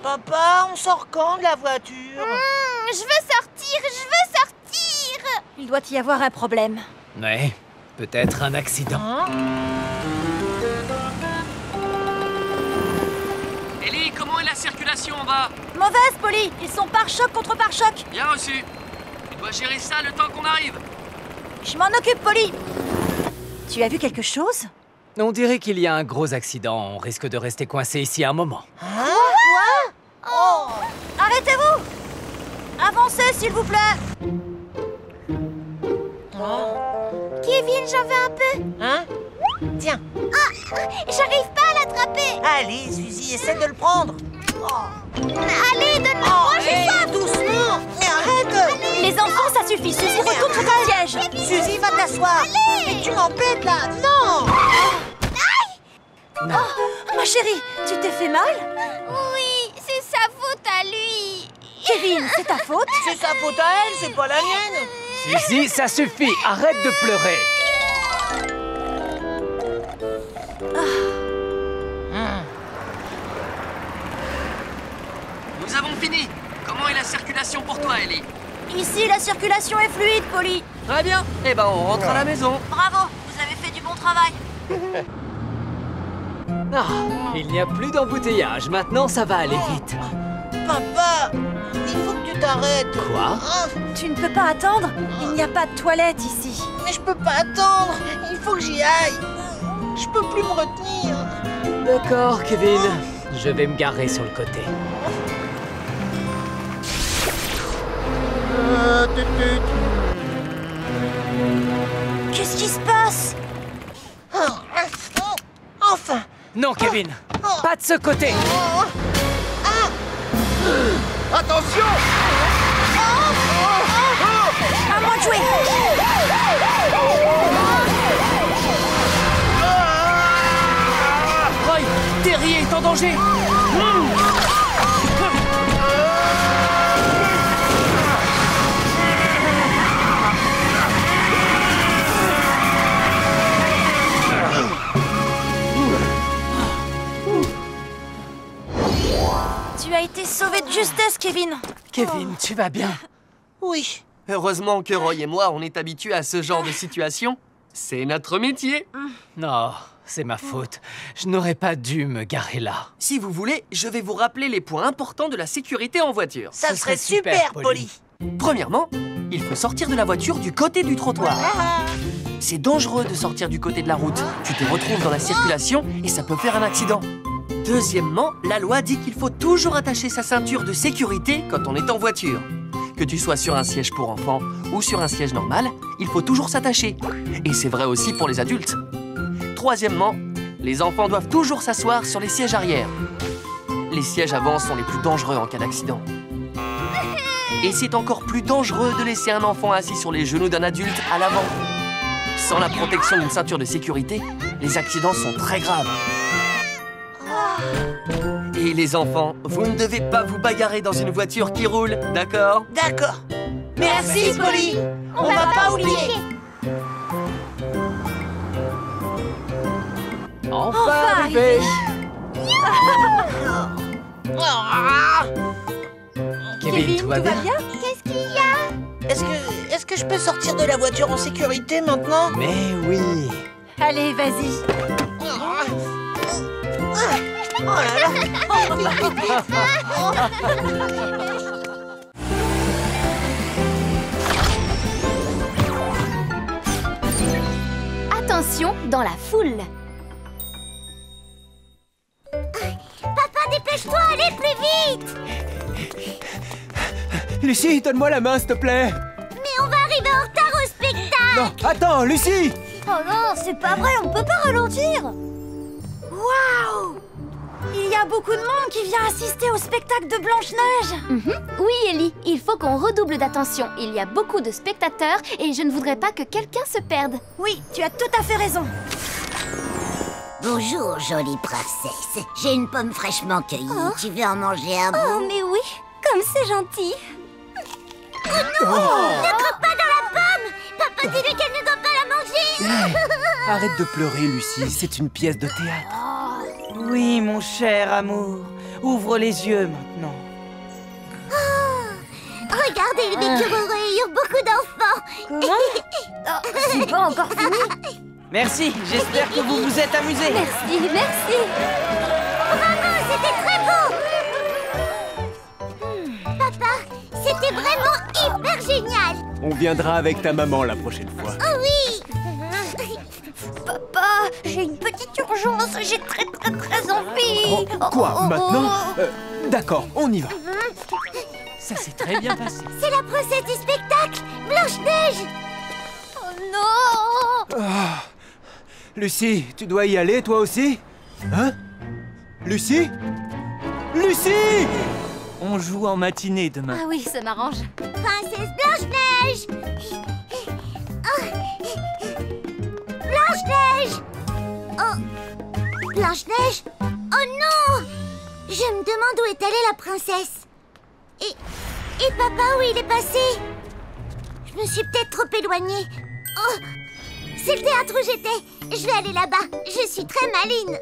Papa, on sort quand de la voiture? Je veux sortir, je veux sortir. Il doit y avoir un problème. Ouais, peut-être un accident. Ellie, comment est la circulation en bas? Mauvaise, Polly. Ils sont pare-choc contre pare-choc. Bien reçu. Tu dois gérer ça le temps qu'on arrive. Je m'en occupe, Polly. Tu as vu quelque chose? On dirait qu'il y a un gros accident. On risque de rester coincé ici un moment. Quoi? Oh! Arrêtez-vous! Avancez, s'il vous plaît. Kevin, j'en veux un peu. Hein? Tiens. Ah, j'arrive pas à l'attraper. Allez, Suzy, essaie de le prendre. Allez, donne-le-moi, j'ai soif. Doucement. Mais arrête. Les enfants, ça suffit. Suzy, retourne sur ton siège. Suzy, va t'asseoir. Mais tu m'embêtes là. Non. Non. Oh, ma chérie, tu t'es fait mal? Oui, c'est sa faute à lui. Kevin, c'est ta faute? C'est sa faute à elle, c'est pas la mienne. Suzy, ça suffit. Arrête de pleurer. Nous avons fini. Comment est la circulation pour toi, Ellie? Ici, la circulation est fluide, Polly. Très bien. Eh ben, on rentre à la maison. Bravo, vous avez fait du bon travail. Il n'y a plus d'embouteillage. Maintenant, ça va aller vite. Papa, il faut que tu t'arrêtes. Quoi? Tu ne peux pas attendre? Il n'y a pas de toilette ici. Mais je peux pas attendre. Il faut que j'y aille. Je peux plus me retenir. D'accord, Kevin. Je vais me garer sur le côté. Qu'est-ce qui se passe? Enfin. Non, Kevin. Pas de ce côté. Attention! À moi de jouer. Roy, Terry est en danger. as été sauvé de justesse, Kevin. Kevin, tu vas bien? Oui. Heureusement que Roy et moi, on est habitués à ce genre de situation. C'est notre métier. Non, c'est ma faute. Je n'aurais pas dû me garer là. Si vous voulez, je vais vous rappeler les points importants de la sécurité en voiture. Ça serait super, Polly. Premièrement, il faut sortir de la voiture du côté du trottoir. C'est dangereux de sortir du côté de la route. Tu te retrouves dans la circulation et ça peut faire un accident. Deuxièmement, la loi dit qu'il faut toujours attacher sa ceinture de sécurité quand on est en voiture. Que tu sois sur un siège pour enfants ou sur un siège normal, il faut toujours s'attacher. Et c'est vrai aussi pour les adultes. Troisièmement, les enfants doivent toujours s'asseoir sur les sièges arrière. Les sièges avant sont les plus dangereux en cas d'accident. Et c'est encore plus dangereux de laisser un enfant assis sur les genoux d'un adulte à l'avant. Sans la protection d'une ceinture de sécurité, les accidents sont très graves. Et les enfants, vous ne devez pas vous bagarrer dans une voiture qui roule, d'accord? D'accord. Merci, Polly. On va pas oublier. Enfin arrivé. Kevin, tout va bien? Qu'est-ce qu'il y a? Est-ce que je peux sortir de la voiture en sécurité maintenant? Mais oui. Allez, vas-y. Oh là là. Attention dans la foule. Papa, dépêche-toi, allez plus vite! Lucie, donne-moi la main, s'il te plaît. Mais on va arriver en retard au spectacle! Non, attends, Lucie! Oh non, c'est pas vrai, on peut pas ralentir. Waouh! Il y a beaucoup de monde qui vient assister au spectacle de Blanche-Neige. Oui, Ellie, il faut qu'on redouble d'attention. Il y a beaucoup de spectateurs et je ne voudrais pas que quelqu'un se perde. Oui, tu as tout à fait raison. Bonjour, jolie princesse. J'ai une pomme fraîchement cueillie. Tu veux en manger un bout? Oh, mais oui, comme c'est gentil. Oh non! Ne croque pas dans la pomme! Papa dit-lui qu'elle ne doit pas la manger! Arrête de pleurer, Lucie, c'est une pièce de théâtre. Oui, mon cher amour. Ouvre les yeux maintenant. Regardez, les écureuils réunirent beaucoup d'enfants. C'est pas encore fini. Merci, j'espère que vous vous êtes amusés. Merci, merci. Bravo, c'était très beau. Papa, c'était vraiment hyper génial. On viendra avec ta maman la prochaine fois. Oh oui. Papa, j'ai une petite urgence. J'ai très envie. Quoi, maintenant D'accord, on y va. Ça s'est très bien passé. C'est la princesse du spectacle, Blanche-Neige. Oh non! Lucie, tu dois y aller, toi aussi? Hein? Lucie? Lucie! On joue en matinée demain. Ah oui, ça m'arrange. Princesse Blanche-Neige. Blanche-Neige. Oh, Blanche-Neige? Oh non! Je me demande où est allée la princesse. Et papa, où il est passé? Je me suis peut-être trop éloignée. Oh, c'est le théâtre où j'étais. Je vais aller là-bas. Je suis très maline.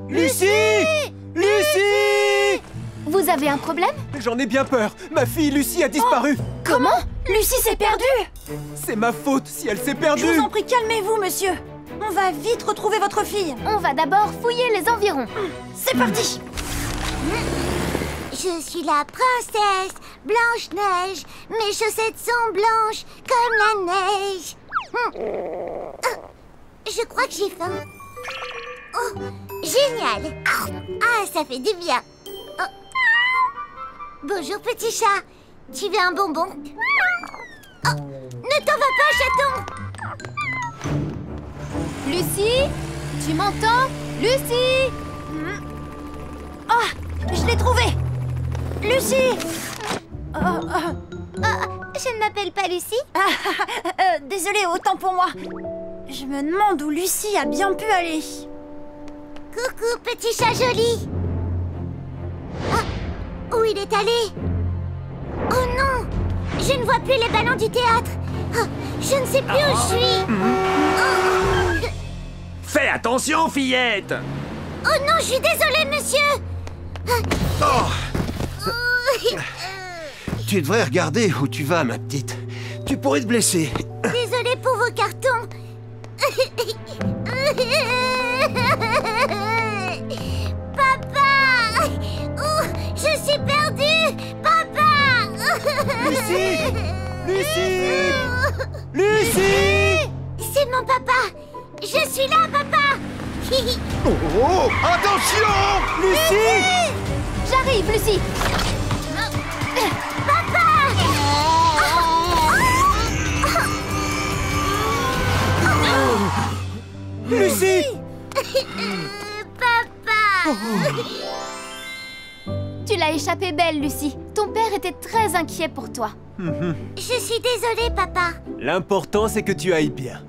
Lucie! Lucie! Vous avez un problème? J'en ai bien peur. Ma fille Lucie a disparu. Comment? Lucie s'est perdue. C'est ma faute si elle s'est Je perdue. vous en prie, calmez-vous, monsieur. On va vite retrouver votre fille. On va d'abord fouiller les environs. C'est parti. Je suis la princesse Blanche-Neige. Mes chaussettes sont blanches comme la neige. Je crois que j'ai faim. Oh, génial. Ah, ça fait du bien. Oh. Bonjour, petit chat. Tu veux un bonbon? Oh, ne t'en va pas, chaton. Lucie? Tu m'entends? Lucie? Ah, je l'ai trouvée. Lucie. Je ne m'appelle pas Lucie. Désolée, autant pour moi. Je me demande où Lucie a bien pu aller. Coucou, petit chat joli. Ah, où il est allé? Oh non, je ne vois plus les ballons du théâtre. Oh, je ne sais plus où je suis. Oh. Fais attention, fillette! Oh non, je suis désolée, monsieur. Tu devrais regarder où tu vas, ma petite. Tu pourrais te blesser. Désolée pour vos cartons. Papa! Oh, je suis perdue! Papa! Lucie! Lucie! Lucie! C'est mon papa! Je suis là, papa! Oh, attention! Lucie! J'arrive, Lucie! Lucie! Papa! Tu l'as échappé belle, Lucie. Ton père était très inquiet pour toi. Je suis désolée, papa. L'important, c'est que tu ailles bien.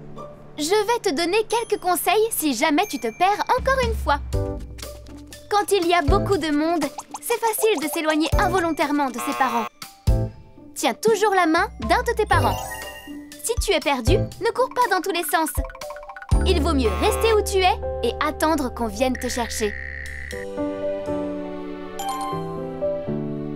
Je vais te donner quelques conseils si jamais tu te perds encore une fois. Quand il y a beaucoup de monde, c'est facile de s'éloigner involontairement de ses parents. Tiens toujours la main d'un de tes parents. Si tu es perdu, ne cours pas dans tous les sens. Il vaut mieux rester où tu es et attendre qu'on vienne te chercher.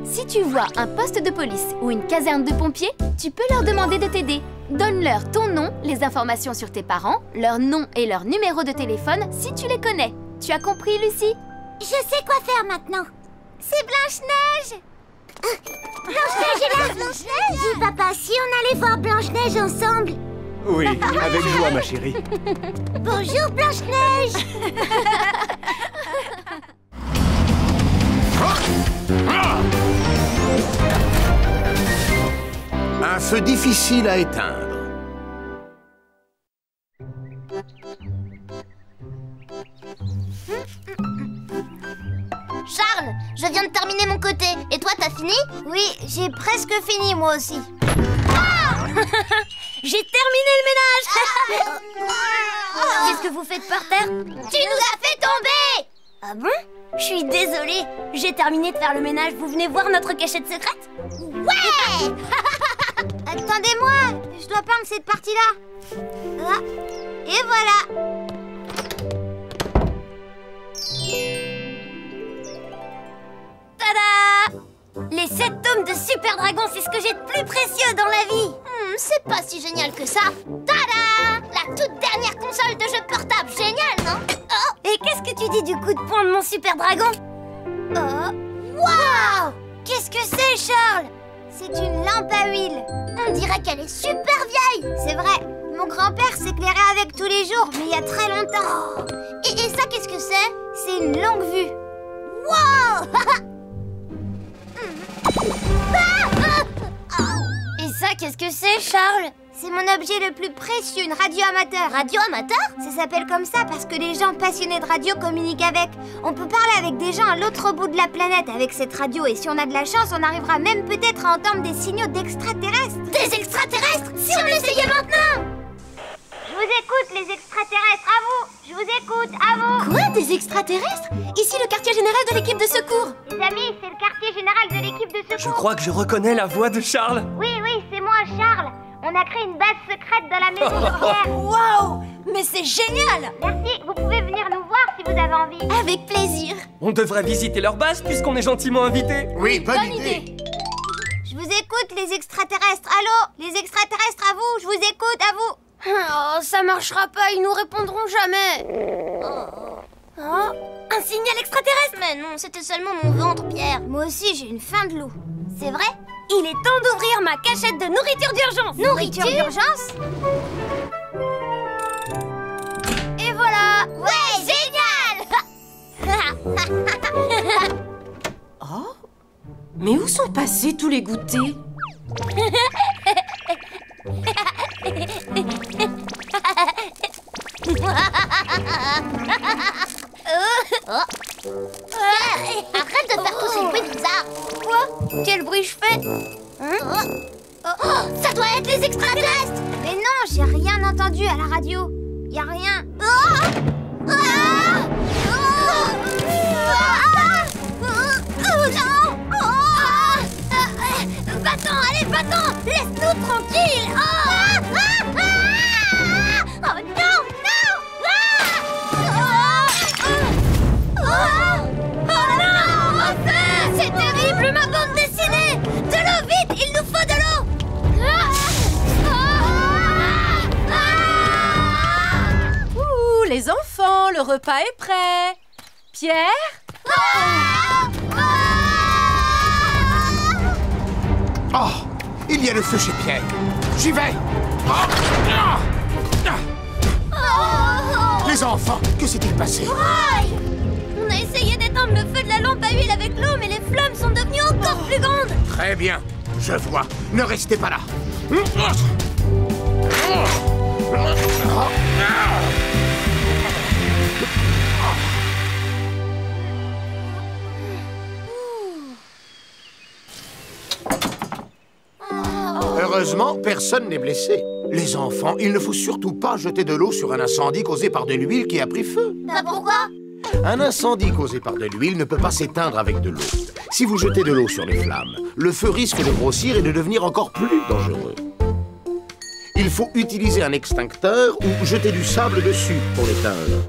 Si tu vois un poste de police ou une caserne de pompiers, tu peux leur demander de t'aider. Donne-leur ton nom, les informations sur tes parents, leur nom et leur numéro de téléphone si tu les connais. Tu as compris, Lucie? Je sais quoi faire maintenant. C'est Blanche-Neige! Blanche-Neige est là! Blanche-Neige! Dis, papa, si on allait voir Blanche-Neige ensemble? Oui, avec joie, ma chérie. Bonjour, Blanche-Neige! Un feu difficile à éteindre. Charles, je viens de terminer mon côté. Et toi, t'as fini? Oui, j'ai presque fini, moi aussi. Ah j'ai terminé le ménage. Qu'est-ce que vous faites par terre? Tu nous as fait tomber. Ah bon? Je suis désolée. J'ai terminé de faire le ménage. Vous venez voir notre cachette secrète? Ouais. Attendez-moi, je dois peindre cette partie-là. Ah. Et voilà. Tada! Les 7 tomes de Super Dragon, c'est ce que j'ai de plus précieux dans la vie. C'est pas si génial que ça. Tada! La toute dernière console de jeu portable. Génial, non? Oh. Et qu'est-ce que tu dis du coup de poing de mon Super Dragon? Oh. Waouh! Qu'est-ce que c'est, Charles? C'est une lampe à huile. On dirait qu'elle est super vieille. C'est vrai. Mon grand-père s'éclairait avec tous les jours, mais il y a très longtemps. Et ça, qu'est-ce que c'est? C'est une longue vue. Wow! Et ça, qu'est-ce que c'est, Charles? C'est mon objet le plus précieux, une radio amateur. Radio amateur? Ça s'appelle comme ça parce que les gens passionnés de radio communiquent avec. On peut parler avec des gens à l'autre bout de la planète avec cette radio. Et si on a de la chance, on arrivera même peut-être à entendre des signaux d'extraterrestres. Des extraterrestres? Si on essayait maintenant! Je vous écoute, les extraterrestres, à vous! Je vous écoute, à vous! Quoi? Des extraterrestres? Ici le quartier général de l'équipe de secours! Les amis, c'est le quartier général de l'équipe de secours! Je crois que je reconnais la voix de Charles! Oui, c'est moi, Charles! On a créé une base secrète dans la maison de Pierre! Waouh! Mais c'est génial! Merci, vous pouvez venir nous voir si vous avez envie! Avec plaisir! On devrait visiter leur base puisqu'on est gentiment invités! Oui, bonne idée! Je vous écoute, les extraterrestres! Allô? Les extraterrestres, à vous! Je vous écoute, à vous! Oh, ça marchera pas, ils nous répondront jamais. Oh, un signal extraterrestre? Mais non, c'était seulement mon ventre, Pierre. Moi aussi, j'ai une faim de loup. C'est vrai? Il est temps d'ouvrir ma cachette de nourriture d'urgence. Nourriture d'urgence? Et voilà. Ouais, génial. Oh? Mais où sont passés tous les goûters? Arrête de faire tous ces bruits bizarres. Quoi? Quel bruit je fais? Ça doit être les extraterrestres. Mais non, j'ai rien entendu à la radio. Y a rien. Va-t'en, allez, va-t'en. Laisse-nous tranquilles. Oh non, non. Oh non, c'est terrible, ma le repas est prêt. Pierre? Oh, il y a le feu chez Pierre. J'y vais. Les enfants, que s'est-il passé? On a essayé d'éteindre le feu de la lampe à huile avec l'eau, mais les flammes sont devenues encore plus grandes. Très bien, je vois. Ne restez pas là. Heureusement, personne n'est blessé. Les enfants, il ne faut surtout pas jeter de l'eau sur un incendie causé par de l'huile qui a pris feu. Bah pourquoi? Un incendie causé par de l'huile ne peut pas s'éteindre avec de l'eau. Si vous jetez de l'eau sur les flammes, le feu risque de grossir et de devenir encore plus dangereux. Il faut utiliser un extincteur ou jeter du sable dessus pour l'éteindre.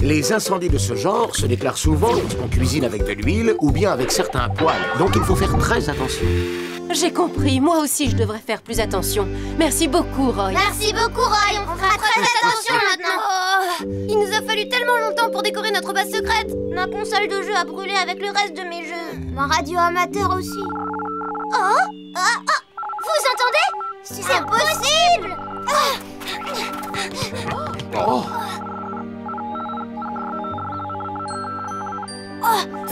Les incendies de ce genre se déclarent souvent lorsqu'on cuisine avec de l'huile ou bien avec certains poêles, donc il faut faire très attention. J'ai compris, moi aussi je devrais faire plus attention. Merci beaucoup, Roy. Merci beaucoup, Roy. On fera très attention maintenant. Il nous a fallu tellement longtemps pour décorer notre base secrète. Ma console de jeu a brûlé avec le reste de mes jeux. Ma radio amateur aussi. Vous entendez? C'est impossible.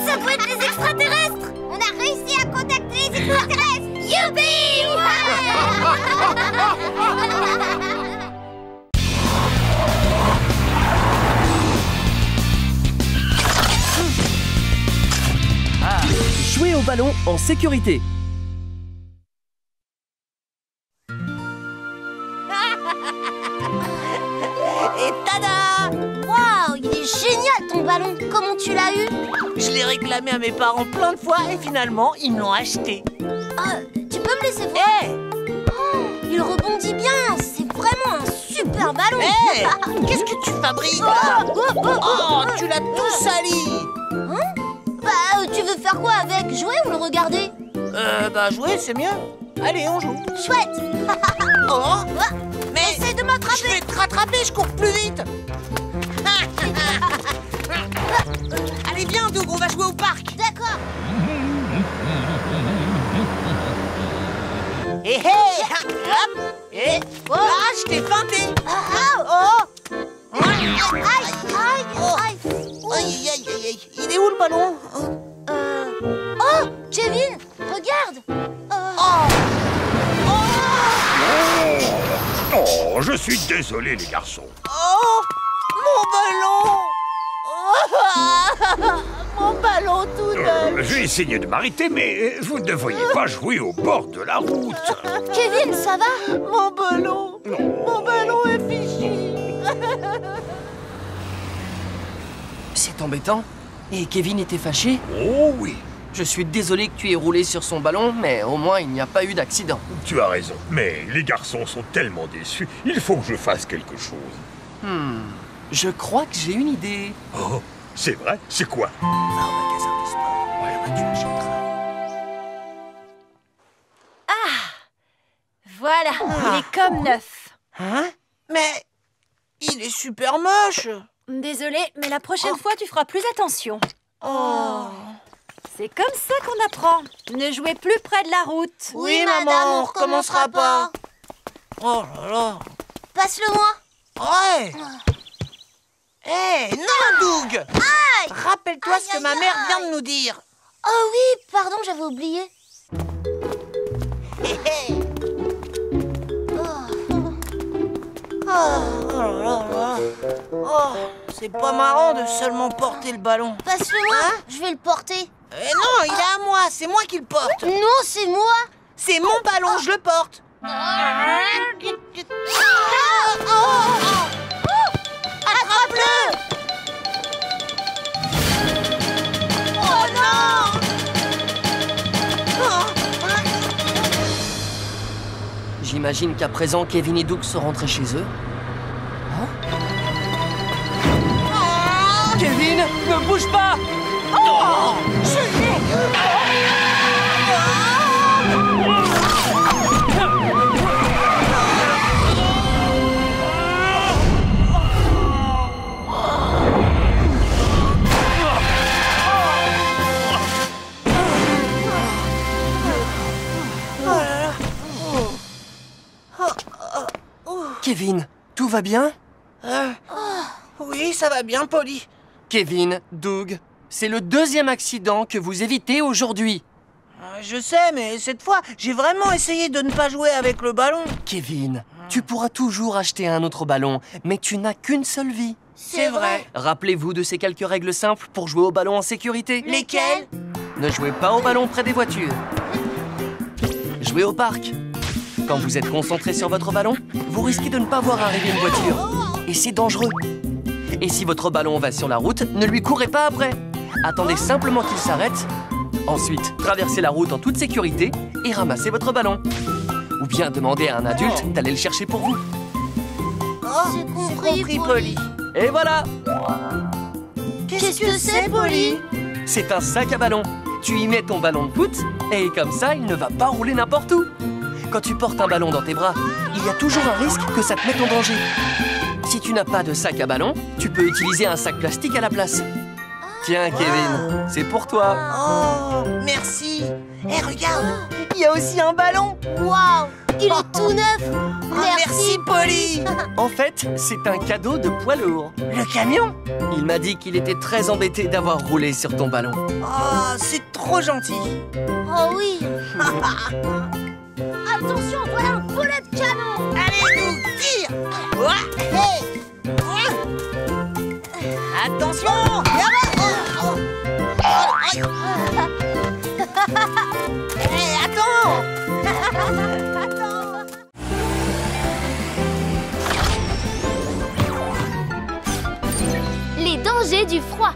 Ça doit être les extraterrestres. On a réussi à contacter les extraterrestres. Youpi! Jouer au ballon en sécurité. Et tada! Waouh, il est génial ton ballon. Comment tu l'as eu? Je l'ai réclamé à mes parents plein de fois et finalement, ils me l'ont acheté. Tu peux me laisser voir? Il rebondit bien. C'est vraiment un super ballon. Qu'est-ce que tu fabriques là? Oh, tu l'as tout sali. Tu veux faire quoi avec? Jouer ou le regarder? Jouer, c'est mieux. Allez, on joue. Chouette. Mais essaie de m'attraper. Je vais te rattraper, je cours plus vite. Allez, viens, Doug, on va jouer au parc. D'accord. Je t'ai feinté. Il est où le ballon? Kevin, regarde. Oh, je suis désolé, les garçons. Oh, mon ballon. Mon ballon tout neuf. J'ai essayé de m'arrêter, mais vous ne devriez pas jouer au bord de la route. Kevin, ça va? Mon ballon. Mon ballon est fichu. C'est embêtant. Et Kevin était fâché? Oh oui. Je suis désolé que tu aies roulé sur son ballon, mais au moins il n'y a pas eu d'accident. Tu as raison, mais les garçons sont tellement déçus, il faut que je fasse quelque chose. Je crois que j'ai une idée. Oh, c'est vrai? C'est quoi? Va au magasin de sport. Ouais, tu achèteras. Voilà, il est comme neuf. Hein? Mais il est super moche. Désolée, mais la prochaine fois, tu feras plus attention. C'est comme ça qu'on apprend. Ne jouez plus près de la route. Oui, maman, on recommencera pas. Oh là là. Passe-le-moi. Ouais. Non, Doug. Rappelle-toi ce que ma mère vient de nous dire. Oh oui, pardon, j'avais oublié. C'est pas marrant de seulement porter le ballon. Passe-le-moi, je vais le porter. Non, il est à moi, c'est moi qui le porte. Non, c'est moi. C'est mon ballon, je le porte. Attrape-le. Oh non. J'imagine qu'à présent, Kevin et Doug sont rentrés chez eux. Kevin, ne bouge pas! Kevin, tout va bien? Oui, ça va bien, Polly. Kevin, Doug, c'est le 2e accident que vous évitez aujourd'hui. Je sais, mais cette fois, j'ai vraiment essayé de ne pas jouer avec le ballon. Kevin, tu pourras toujours acheter un autre ballon, mais tu n'as qu'une seule vie. C'est vrai. Rappelez-vous de ces quelques règles simples pour jouer au ballon en sécurité. Lesquelles? Ne jouez pas au ballon près des voitures. Jouez au parc. Quand vous êtes concentré sur votre ballon, vous risquez de ne pas voir arriver une voiture. Et c'est dangereux. Et si votre ballon va sur la route, ne lui courez pas après. Attendez simplement qu'il s'arrête. Ensuite, traversez la route en toute sécurité et ramassez votre ballon. Ou bien demandez à un adulte d'aller le chercher pour vous. J'ai compris, Polly. Et voilà! Qu'est-ce que c'est, Polly? C'est un sac à ballon. Tu y mets ton ballon de foot et comme ça, il ne va pas rouler n'importe où. Quand tu portes un ballon dans tes bras, il y a toujours un risque que ça te mette en danger. Si tu n'as pas de sac à ballon, tu peux utiliser un sac plastique à la place. Tiens, Kevin, c'est pour toi. Oh, merci. Eh, regarde, il y a aussi un ballon. Waouh, il est tout neuf. Merci, Polly. En fait, c'est un cadeau de poids lourd. Le camion? Il m'a dit qu'il était très embêté d'avoir roulé sur ton ballon. Oh, c'est trop gentil. Oh oui. Attention, voilà un boulet de canon. Allez, nous, tire. Hey. Attention. Hey, attends. Les dangers du froid.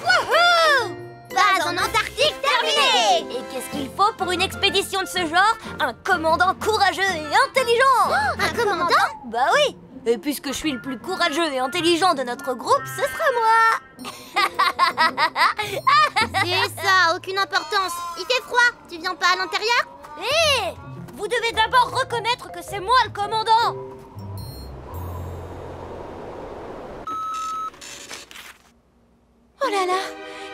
Wouhou! Base en Antarctique terminée! Et qu'est-ce qu'il faut pour une expédition de ce genre? Un commandant courageux et intelligent! Un commandant? Bah oui! Et puisque je suis le plus courageux et intelligent de notre groupe, ce sera moi! C'est ça, aucune importance. Il fait froid, tu viens pas à l'intérieur? Hé! Vous devez d'abord reconnaître que c'est moi le commandant! Oh là là,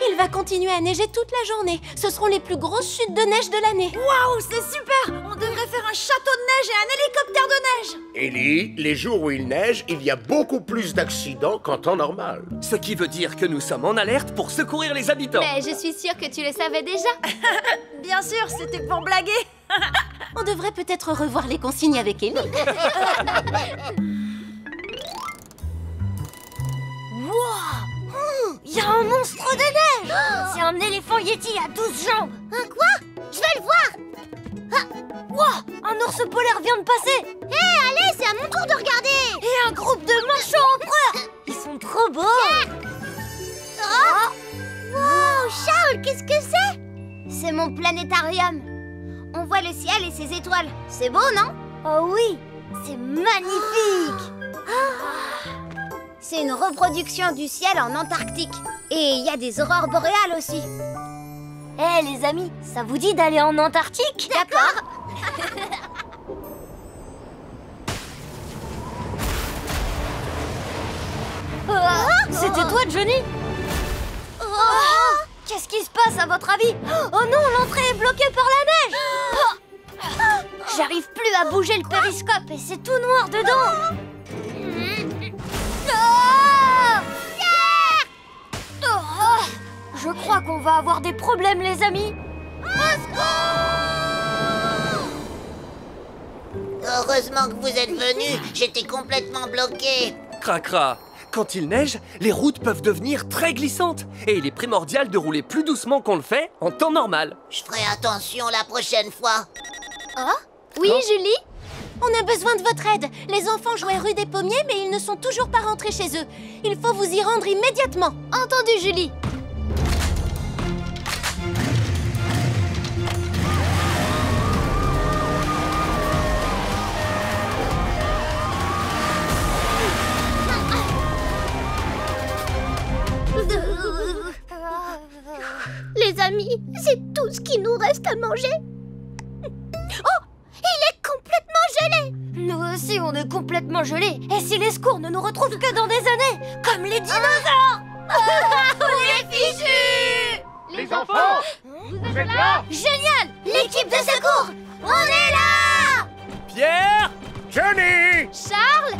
il va continuer à neiger toute la journée. Ce seront les plus grosses chutes de neige de l'année. Waouh, c'est super! On devrait faire un château de neige et un hélicoptère de neige! Ellie, les jours où il neige, il y a beaucoup plus d'accidents qu'en temps normal. Ce qui veut dire que nous sommes en alerte pour secourir les habitants. Mais je suis sûre que tu le savais déjà. Bien sûr, c'était pour blaguer! On devrait peut-être revoir les consignes avec Ellie. Wow! Il y a un monstre de neige! C'est un éléphant yéti à 12 jambes! Un quoi? Je vais le voir! Wow! Un ours polaire vient de passer! Hé, allez, c'est à mon tour de regarder! Et un groupe de manchots empereurs! Ils sont trop beaux! Oh! Wow, Charles, qu'est-ce que c'est? C'est mon planétarium. On voit le ciel et ses étoiles. C'est beau, non? Oh oui! C'est magnifique! C'est une reproduction du ciel en Antarctique. Et il y a des aurores boréales aussi. Eh les amis, ça vous dit d'aller en Antarctique? D'accord. C'était toi, Johnny? Qu'est-ce qui se passe à votre avis? Oh non, l'entrée est bloquée par la neige! J'arrive plus à bouger le périscope et c'est tout noir dedans! Je crois qu'on va avoir des problèmes, les amis. Heureusement que vous êtes venus, j'étais complètement bloqué. Cracra, quand il neige, les routes peuvent devenir très glissantes. Et il est primordial de rouler plus doucement qu'on le fait en temps normal. Je ferai attention la prochaine fois. Oh? Oui, Julie? On a besoin de votre aide. Les enfants jouaient rue des Pommiers, mais ils ne sont toujours pas rentrés chez eux. Il faut vous y rendre immédiatement. Entendu, Julie. Les amis, c'est tout ce qui nous reste à manger. Oh! Il est complètement gelé! Nous aussi, on est complètement gelés. Et si les secours ne nous retrouvent que dans des années, comme les dinosaures? On est fichus! Les enfants, vous êtes là? Génial! L'équipe de secours! On est là! Pierre! Johnny! Charles!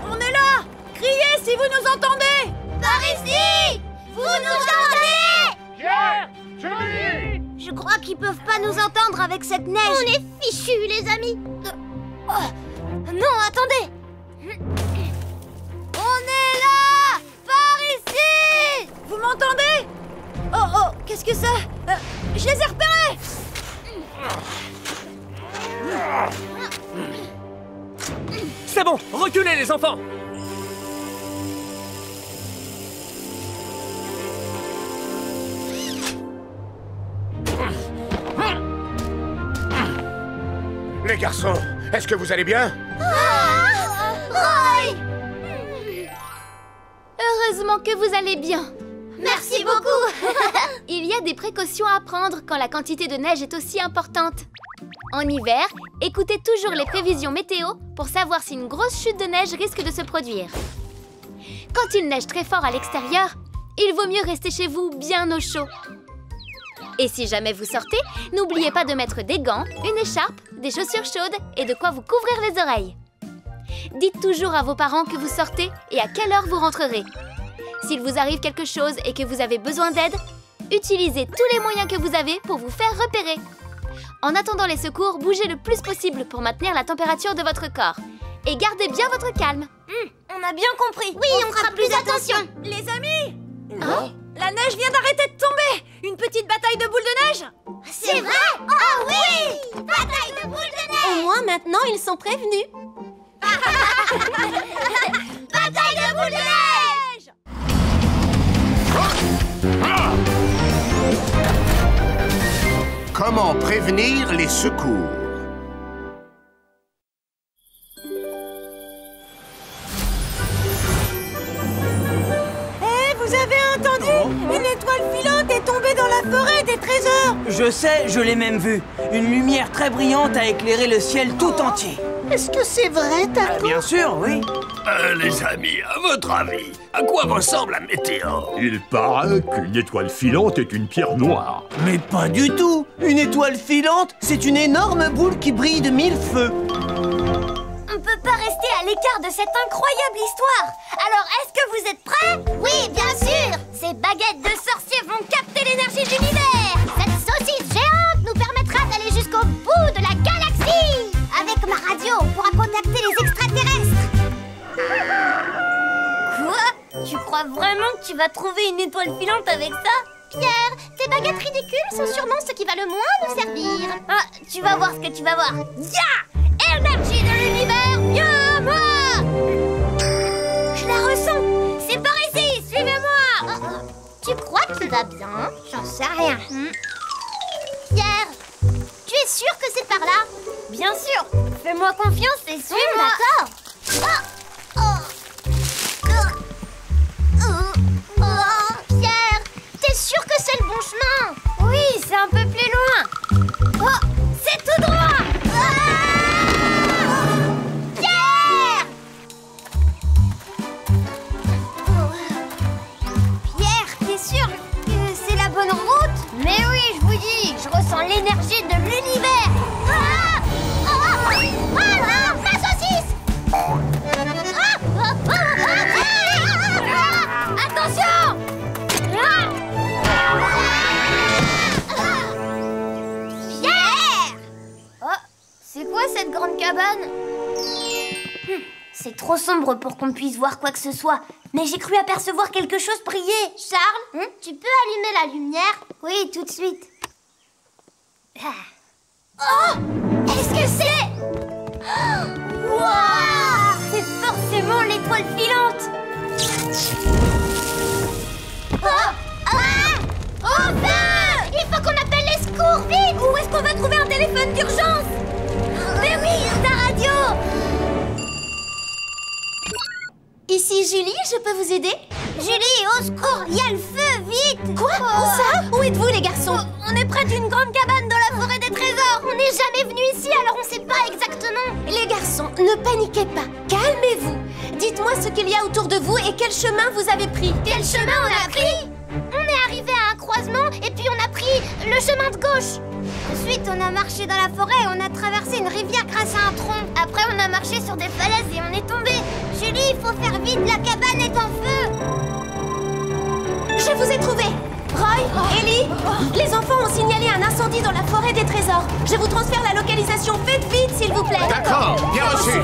On est là! Criez si vous nous entendez! Par ici! Vous nous entendez? Pierre! Johnny! Je crois qu'ils peuvent pas nous entendre avec cette neige. On est fichus, les amis. Non, attendez! On est là! Par ici! Vous m'entendez? Oh, qu'est-ce que c'est? Je les ai repérés! C'est bon, reculez les enfants! Les garçons, est-ce que vous allez bien? Roy! Heureusement que vous allez bien. Merci beaucoup. Il y a des précautions à prendre quand la quantité de neige est aussi importante. En hiver, écoutez toujours les prévisions météo pour savoir si une grosse chute de neige risque de se produire. Quand il neige très fort à l'extérieur, il vaut mieux rester chez vous bien au chaud. Et si jamais vous sortez, n'oubliez pas de mettre des gants, une écharpe, des chaussures chaudes et de quoi vous couvrir les oreilles. Dites toujours à vos parents que vous sortez et à quelle heure vous rentrerez. S'il vous arrive quelque chose et que vous avez besoin d'aide, utilisez tous les moyens que vous avez pour vous faire repérer. En attendant les secours, bougez le plus possible pour maintenir la température de votre corps. Et gardez bien votre calme. On a bien compris. Oui, on fera plus attention. Les amis! La neige vient d'arrêter de tomber! Une petite bataille de boules de neige! C'est vrai? Oh oui! Bataille de boules de neige! Au moins, maintenant, ils sont prévenus. Bataille de boules de neige! Comment prévenir les secours? Vous avez entendu? Une étoile filante est tombée dans la forêt des trésors! Je sais, je l'ai même vu. Une lumière très brillante a éclairé le ciel tout entier. Est-ce que c'est vrai, Taco? Bien sûr, oui. Les amis, à votre avis, à quoi ressemble la météore? Il paraît qu'une étoile filante est une pierre noire. Mais pas du tout. Une étoile filante, c'est une énorme boule qui brille de 1000 feux. On peut pas rester à l'écart de cette incroyable histoire. Alors, est-ce que vous êtes prêts? Oui, bien sûr! Ces baguettes de sorciers vont capter l'énergie de l'univers. Cette saucisse géante nous permettra d'aller jusqu'au bout de la galaxie! Avec ma radio, on pourra contacter les extraterrestres! Quoi? Tu crois vraiment que tu vas trouver une étoile filante avec ça? Pierre, tes baguettes ridicules sont sûrement ce qui va le moins nous servir. Ah, tu vas voir ce que tu vas voir. Ya! Énergie de l'univers, viens moi! Je la ressens. C'est par ici, suivez-moi. Tu crois qu'il va bien? J'en sais rien. Pierre, tu es sûr que c'est par là? Bien sûr. Fais-moi confiance et suis-moi. D'accord. Pierre, t'es sûr que c'est le bon chemin? Oui, c'est un peu plus loin. Oh, c'est tout droit. Pierre! Pierre, t'es sûr que c'est la bonne route? Mais oui, je vous dis, je ressens l'énergie de l'univers. Ma saucisse! Attention! Pierre! Oh, c'est quoi cette grande cabane? C'est trop sombre pour qu'on puisse voir quoi que ce soit. Mais j'ai cru apercevoir quelque chose briller. Charles, tu peux allumer la lumière? Oui, tout de suite. Oh! Qu'est-ce que c'est? Wow! C'est forcément l'étoile filante. Enfin! Il faut qu'on appelle les secours, vite! Où est-ce qu'on va trouver un téléphone d'urgence? Mais oui, ta radio! Ici Julie, je peux vous aider? Julie, au secours! Il y a le feu, vite! Quoi? Où ça? Où êtes-vous les garçons? On est près d'une grande cabane dans la forêt des trésors. On n'est jamais venu ici, alors on sait pas exactement. Les garçons, ne paniquez pas. Calmez-vous. Dites-moi ce qu'il y a autour de vous et quel chemin vous avez pris. Quel chemin on a pris? On est arrivé à un croisement croisement et puis on a pris le chemin de gauche. Ensuite, on a marché dans la forêt et on a traversé une rivière grâce à un tronc. Après, on a marché sur des falaises et on est tombé. Julie, il faut faire vite, la cabane est en feu. Je vous ai trouvé. Roy, Ellie, les enfants ont signalé un incendie dans la forêt des trésors. Je vous transfère la localisation. Faites vite, s'il vous plaît. D'accord, bien reçu.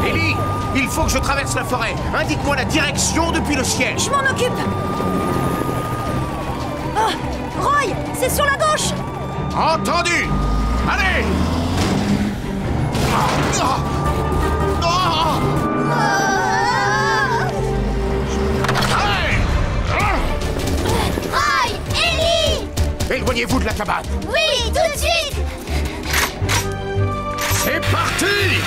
Ellie, il faut que je traverse la forêt. Indique-moi la direction depuis le ciel. Je m'en occupe. Oh, Roy, c'est sur la gauche. Entendu. Allez. Roy, Ellie! Éloignez-vous de la cabane. Oui, tout de suite! C'est parti!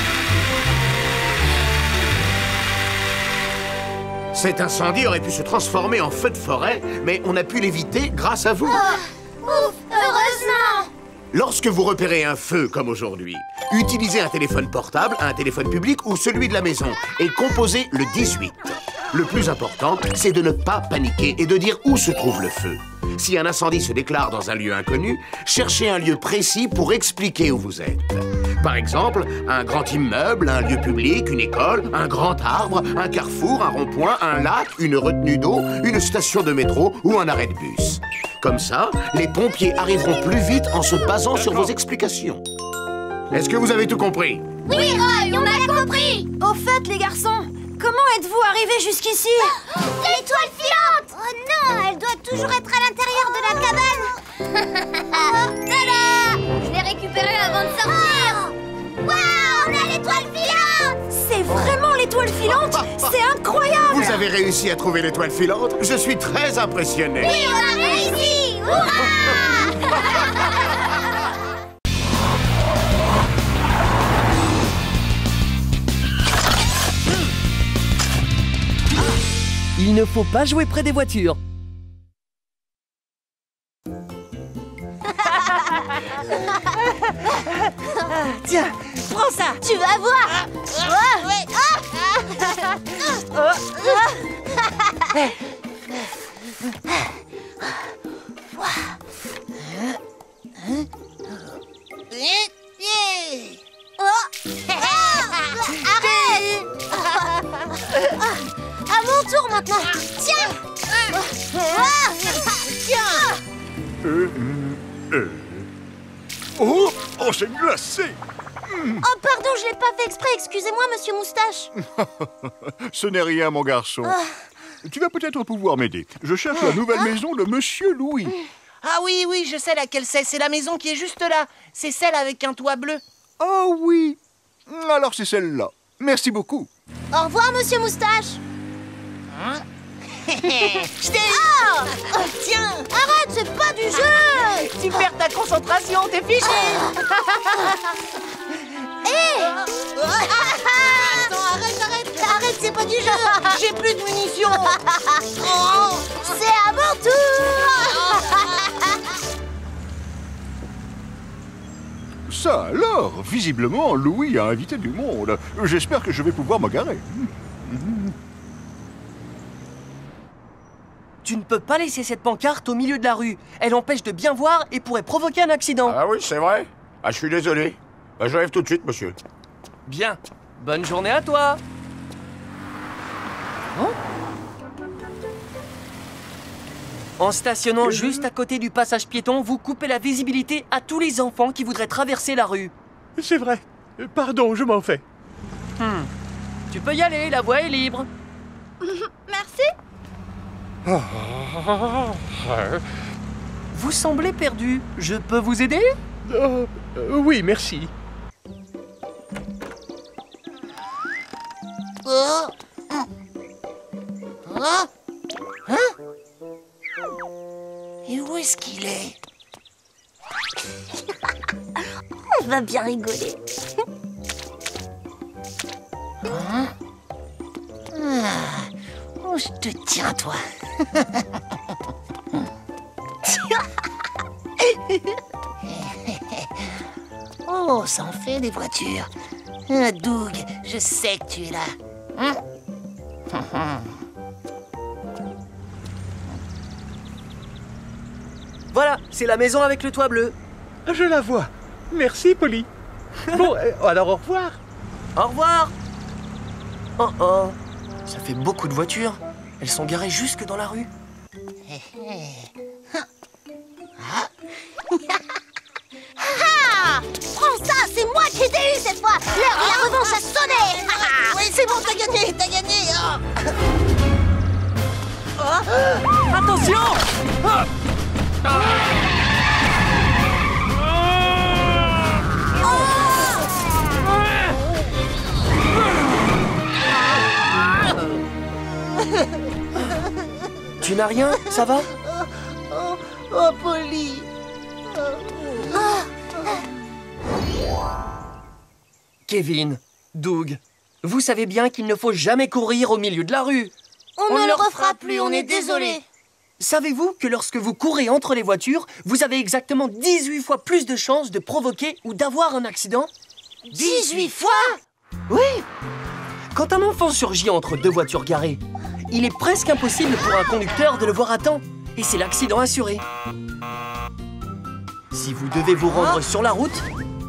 Cet incendie aurait pu se transformer en feu de forêt, mais on a pu l'éviter grâce à vous. Ouf, heureusement! Lorsque vous repérez un feu comme aujourd'hui, utilisez un téléphone portable, un téléphone public ou celui de la maison et composez le 18. Le plus important, c'est de ne pas paniquer et de dire où se trouve le feu. Si un incendie se déclare dans un lieu inconnu, cherchez un lieu précis pour expliquer où vous êtes. Par exemple, un grand immeuble, un lieu public, une école, un grand arbre, un carrefour, un rond-point, un lac, une retenue d'eau, une station de métro ou un arrêt de bus. Comme ça, les pompiers arriveront plus vite en se basant sur vos explications. Est-ce que vous avez tout compris? Oui, Roy, on a compris! Au fait, les garçons, comment êtes-vous arrivés jusqu'ici? L'étoile filante! Oh non, elle doit toujours être à l'intérieur de la cabane! Tada! Je l'ai récupérée avant de sortir! Waouh, on a l'étoile filante! C'est vraiment l'étoile filante? C'est incroyable! Vous avez réussi à trouver l'étoile filante? Je suis très impressionné. Oui, on a réussi! Hurrah! Il ne faut pas jouer près des voitures. Tiens, prends ça. Tu vas voir. Arrête! À mon tour maintenant. Tiens! Tiens! Oh, c'est glacé. Oh, pardon, je l'ai pas fait exprès. Excusez-moi, monsieur Moustache. Ce n'est rien, mon garçon. Tu vas peut-être pouvoir m'aider. Je cherche la nouvelle maison de Monsieur Louis. Ah oui, oui, je sais laquelle c'est. C'est la maison qui est juste là. C'est celle avec un toit bleu. Oh oui. Alors c'est celle-là. Merci beaucoup. Au revoir, monsieur Moustache. Je t'ai... Tiens. Arrête, c'est pas du jeu. Tu perds ta concentration, t'es fiché. Attends, arrête, c'est pas du jeu. J'ai plus de munitions. C'est à mon tour. Ça alors, visiblement, Louis a invité du monde. J'espère que je vais pouvoir me garer. Tu ne peux pas laisser cette pancarte au milieu de la rue. Elle empêche de bien voir et pourrait provoquer un accident. Ah oui, c'est vrai. Ah, je suis désolé. J'arrive tout de suite, monsieur. Bien. Bonne journée à toi. En stationnant juste à côté du passage piéton, vous coupez la visibilité à tous les enfants qui voudraient traverser la rue. C'est vrai. Pardon, je m'en fais. Tu peux y aller, la voie est libre. Merci. Vous semblez perdu. Je peux vous aider? Oui, merci. Et où est-ce qu'il est? On va bien rigoler. Oh, je te tiens, toi. Oh, ça en fait des voitures. Doug, je sais que tu es là. Voilà, c'est la maison avec le toit bleu. Je la vois. Merci, Polly. Bon, alors au revoir. Au revoir. Oh oh, ça fait beaucoup de voitures. Elles sont garées jusque dans la rue. Prends ça, c'est moi qui t'ai eu cette fois. L'heure de la revanche a sonné. Oui, c'est bon, t'as gagné, t'as gagné. Attention! Tu n'as rien, ça va? Oh, Polly. Kevin, Doug, vous savez bien qu'il ne faut jamais courir au milieu de la rue. On ne le refera plus, on est désolé. Savez-vous que lorsque vous courez entre les voitures, vous avez exactement 18 fois plus de chances de provoquer ou d'avoir un accident? 18 fois? Oui! Quand un enfant surgit entre deux voitures garées, il est presque impossible pour un conducteur de le voir à temps. Et c'est l'accident assuré. Si vous devez vous rendre sur la route,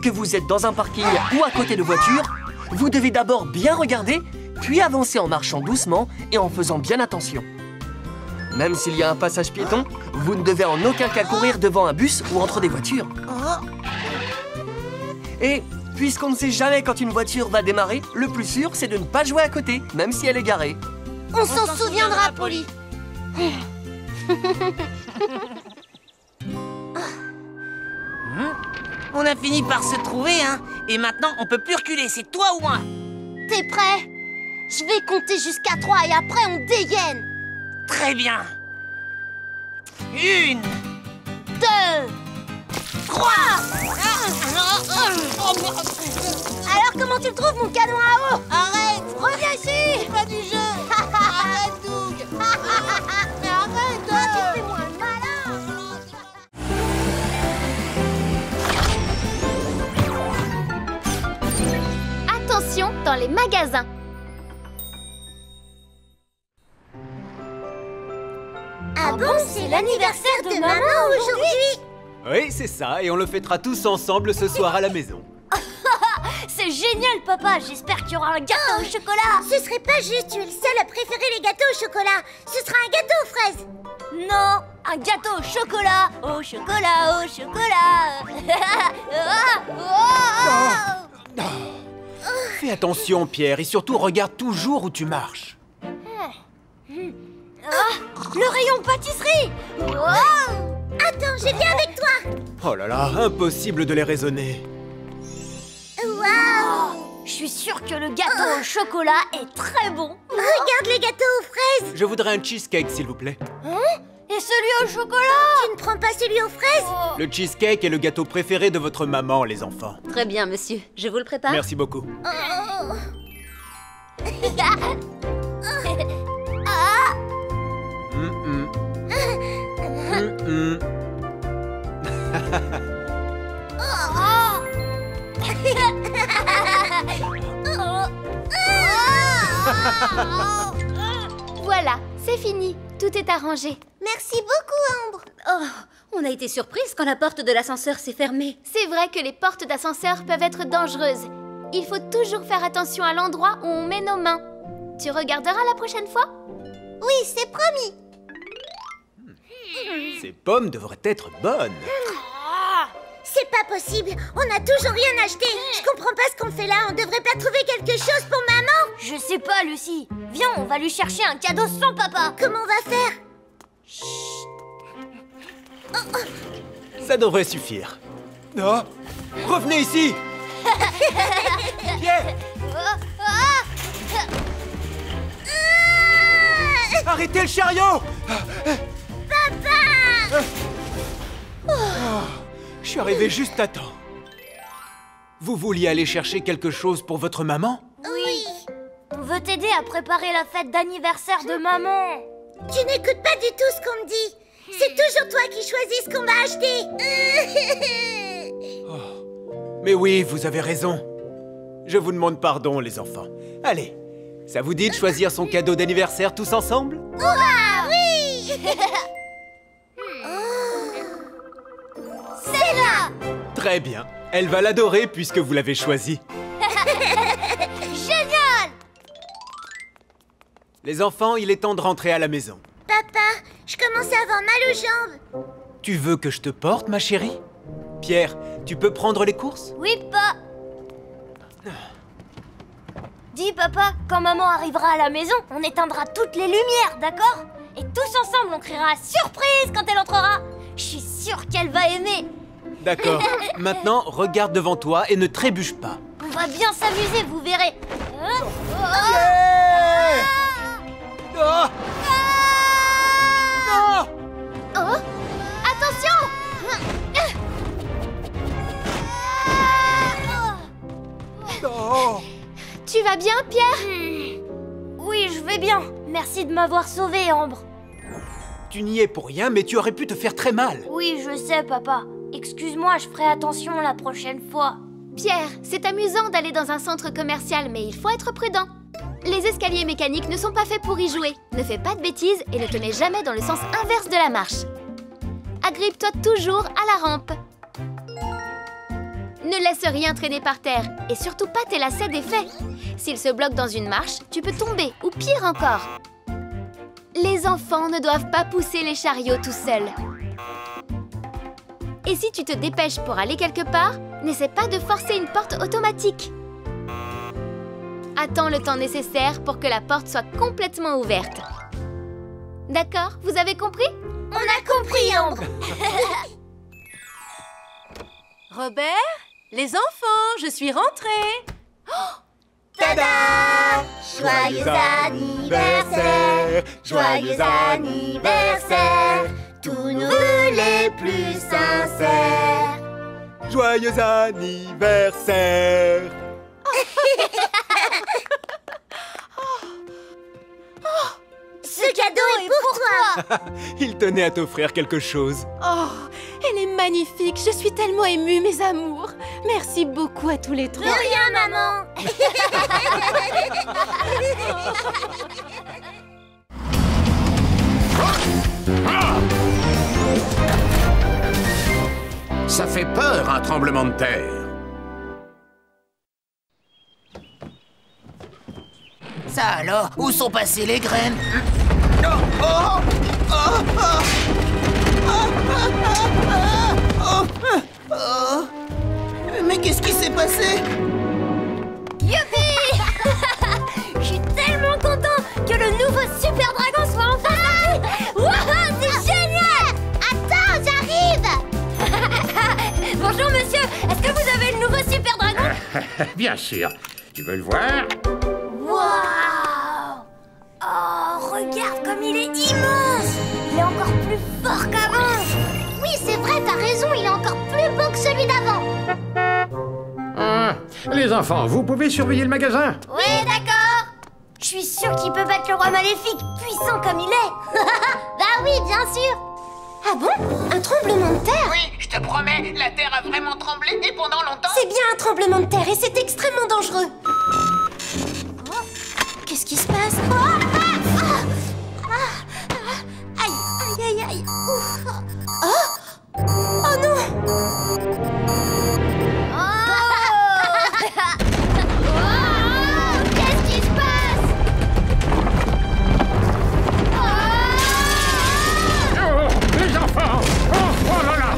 que vous êtes dans un parking ou à côté de voitures, vous devez d'abord bien regarder, puis avancer en marchant doucement et en faisant bien attention. Même s'il y a un passage piéton, vous ne devez en aucun cas courir devant un bus ou entre des voitures. Et puisqu'on ne sait jamais quand une voiture va démarrer, le plus sûr, c'est de ne pas jouer à côté, même si elle est garée. On s'en souviendra, Polly. On a fini par se trouver, hein. Et maintenant, on peut plus reculer, c'est toi ou moi. T'es prêt? Je vais compter jusqu'à 3 et après on dégaine. Très bien. 1, 2, 3. Alors comment tu le trouves mon canon à eau? Arrête. Reviens ici. C'est pas du jeu. Arrête, Doug. Mais arrête. Toi, tu fais moins le malin. Attention dans les magasins. Ah bon, c'est l'anniversaire de maman aujourd'hui? Oui, c'est ça, et on le fêtera tous ensemble ce soir à la maison. C'est génial, papa. J'espère qu'il y aura un gâteau au chocolat. Ce serait pas juste, tu es le seul à préférer les gâteaux au chocolat. Ce sera un gâteau aux fraises. Non, un gâteau au chocolat. Au chocolat, au chocolat. Fais attention, Pierre, et surtout regarde toujours où tu marches. Le rayon pâtisserie. Attends, je viens avec toi. Oh là là, impossible de les raisonner. Waouh! Je suis sûre que le gâteau au chocolat est très bon. Regarde les gâteaux aux fraises. Je voudrais un cheesecake, s'il vous plaît. Et celui au chocolat? Tu ne prends pas celui aux fraises? Le cheesecake est le gâteau préféré de votre maman, les enfants. Très bien, monsieur. Je vous le prépare. Merci beaucoup. Voilà, c'est fini. Tout est arrangé. Merci beaucoup, Ambre. Oh, on a été surprise quand la porte de l'ascenseur s'est fermée. C'est vrai que les portes d'ascenseur peuvent être dangereuses. Il faut toujours faire attention à l'endroit où on met nos mains. Tu regarderas la prochaine fois? Oui, c'est promis. Ces pommes devraient être bonnes. C'est pas possible. On n'a toujours rien acheté. Je comprends pas ce qu'on fait là. On devrait pas trouver quelque chose pour maman? Je sais pas, Lucie. Viens, on va lui chercher un cadeau sans papa. Comment on va faire? Ça devrait suffire. Oh, revenez ici. Pierre! Arrêtez le chariot! Papa! Je suis arrivé juste à temps. Vous vouliez aller chercher quelque chose pour votre maman? Oui. On veut t'aider à préparer la fête d'anniversaire de maman. Tu n'écoutes pas du tout ce qu'on me dit. C'est toujours toi qui choisis ce qu'on va acheter. Mais oui, vous avez raison. Je vous demande pardon, les enfants. Allez, ça vous dit de choisir son cadeau d'anniversaire tous ensemble? Hurrah, oui! Très bien. Elle va l'adorer puisque vous l'avez choisie. Génial! Les enfants, il est temps de rentrer à la maison. Papa, je commence à avoir mal aux jambes. Tu veux que je te porte, ma chérie? Pierre, tu peux prendre les courses? Oui, pas. Dis, papa, quand maman arrivera à la maison, on éteindra toutes les lumières, d'accord? Et tous ensemble, on criera « Surprise !» quand elle entrera. Je suis sûre qu'elle va aimer. D'accord. Maintenant, regarde devant toi et ne trébuche pas. On va bien s'amuser, vous verrez. Oh! Non! Oh! Attention! Oh! Tu vas bien, Pierre? Oui, je vais bien. Merci de m'avoir sauvée, Ambre. Tu n'y es pour rien, mais tu aurais pu te faire très mal. Oui, je sais, papa. Excuse-moi, je ferai attention la prochaine fois. Pierre, c'est amusant d'aller dans un centre commercial, mais il faut être prudent. Les escaliers mécaniques ne sont pas faits pour y jouer. Ne fais pas de bêtises et ne te mets jamais dans le sens inverse de la marche. Agrippe-toi toujours à la rampe. Ne laisse rien traîner par terre et surtout pas tes lacets défaits. S'ils se bloquent dans une marche, tu peux tomber ou pire encore. Les enfants ne doivent pas pousser les chariots tout seuls. Et si tu te dépêches pour aller quelque part, n'essaie pas de forcer une porte automatique. Attends le temps nécessaire pour que la porte soit complètement ouverte. D'accord, vous avez compris? On a compris, Ambre. Robert, les enfants, je suis rentrée. Oh, tada! Joyeux anniversaire! Joyeux anniversaire! Tous nos vœux les plus sincères! Joyeux anniversaire! Ce cadeau est pour toi! Il tenait à t'offrir quelque chose. Oh, elle est magnifique. Je suis tellement émue, mes amours. Merci beaucoup à tous les trois. De rien, maman! Ça fait peur, un tremblement de terre. Ça alors, où sont passées les graines? Mais qu'est-ce qui s'est passé? Youpi! Je suis tellement content que le nouveau Super Dragon soit enfin sorti. Wouhou, c'est génial! Attends, j'arrive! Bonjour, monsieur. Est-ce que vous avez le nouveau Super Dragon? Bien sûr. Tu veux le voir? Waouh! Oh, regarde comme il est immense! Il est encore plus fort qu'avant! Oui, c'est vrai, t'as raison, il est encore plus beau que celui d'avant! Les enfants, vous pouvez surveiller le magasin? Oui, d'accord! Je suis sûre qu'il peut battre le roi maléfique, puissant comme il est! Bah oui, bien sûr! Ah bon? Un tremblement de terre? Oui, je te promets, la terre a vraiment tremblé et pendant longtemps. C'est bien un tremblement de terre et c'est extrêmement dangereux. Qu'est-ce qui se passe? Aïe, aïe, aïe, aïe! Ouf. Oh non! Qu'est-ce qui se passe? Oh, les enfants! Oh là là!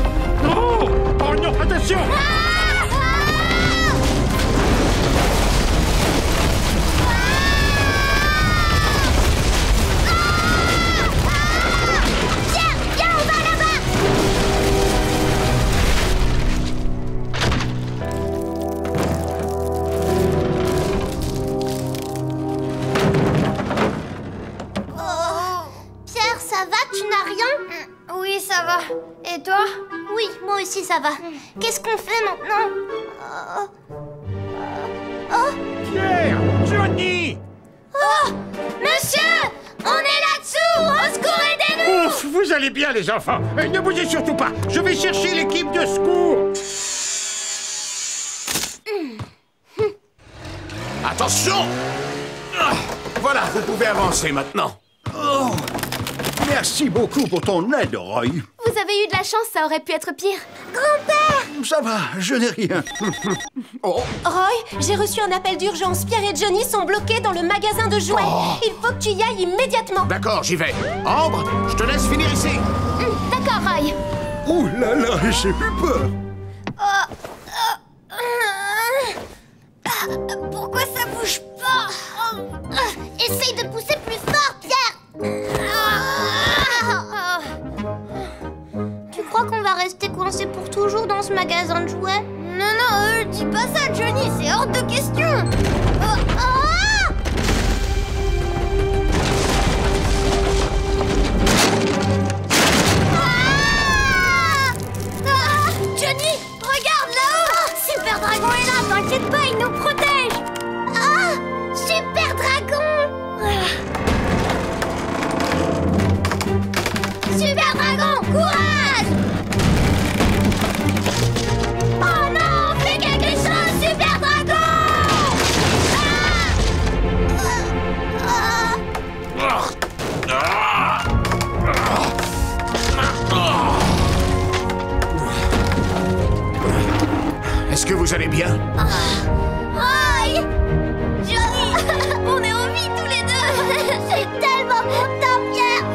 Oh non, attention! Viens, on va là-bas! Pierre, ça va? Tu n'as rien? Oui, ça va. Et toi? Oui, moi aussi ça va. Qu'est-ce qu'on fait maintenant? Pierre! Johnny! Oh! Monsieur! On est là-dessous! Au secours, aidez-nous! Ouf, vous allez bien, les enfants. Ne bougez surtout pas. Je vais chercher l'équipe de secours. Attention! Voilà, vous pouvez avancer maintenant. Merci beaucoup pour ton aide, Roy. Vous Vous avez eu de la chance, ça aurait pu être pire. Grand-père! Ça va, je n'ai rien. Oh, Roy, j'ai reçu un appel d'urgence. Pierre et Johnny sont bloqués dans le magasin de jouets. Il faut que tu y ailles immédiatement. d'accord, j'y vais. Ambre, je te laisse finir ici. D'accord, Roy. Ouh là là, j'ai eu peur. Pourquoi ça bouge pas? Essaye de pousser plus fort, Pierre! Tu crois qu'on va rester coincé pour toujours dans ce magasin de jouets? Non, dis pas ça, Johnny, c'est hors de question! Johnny, regarde là-haut! Super Dragon est là, t'inquiète pas, il nous protège! Super Dragon! Super Dragon, courage! Oh non, fais quelque chose, Super Dragon! Est-ce que vous allez bien? Aïe! Johnny! On est en vie tous les deux! Je suis tellement content, Pierre!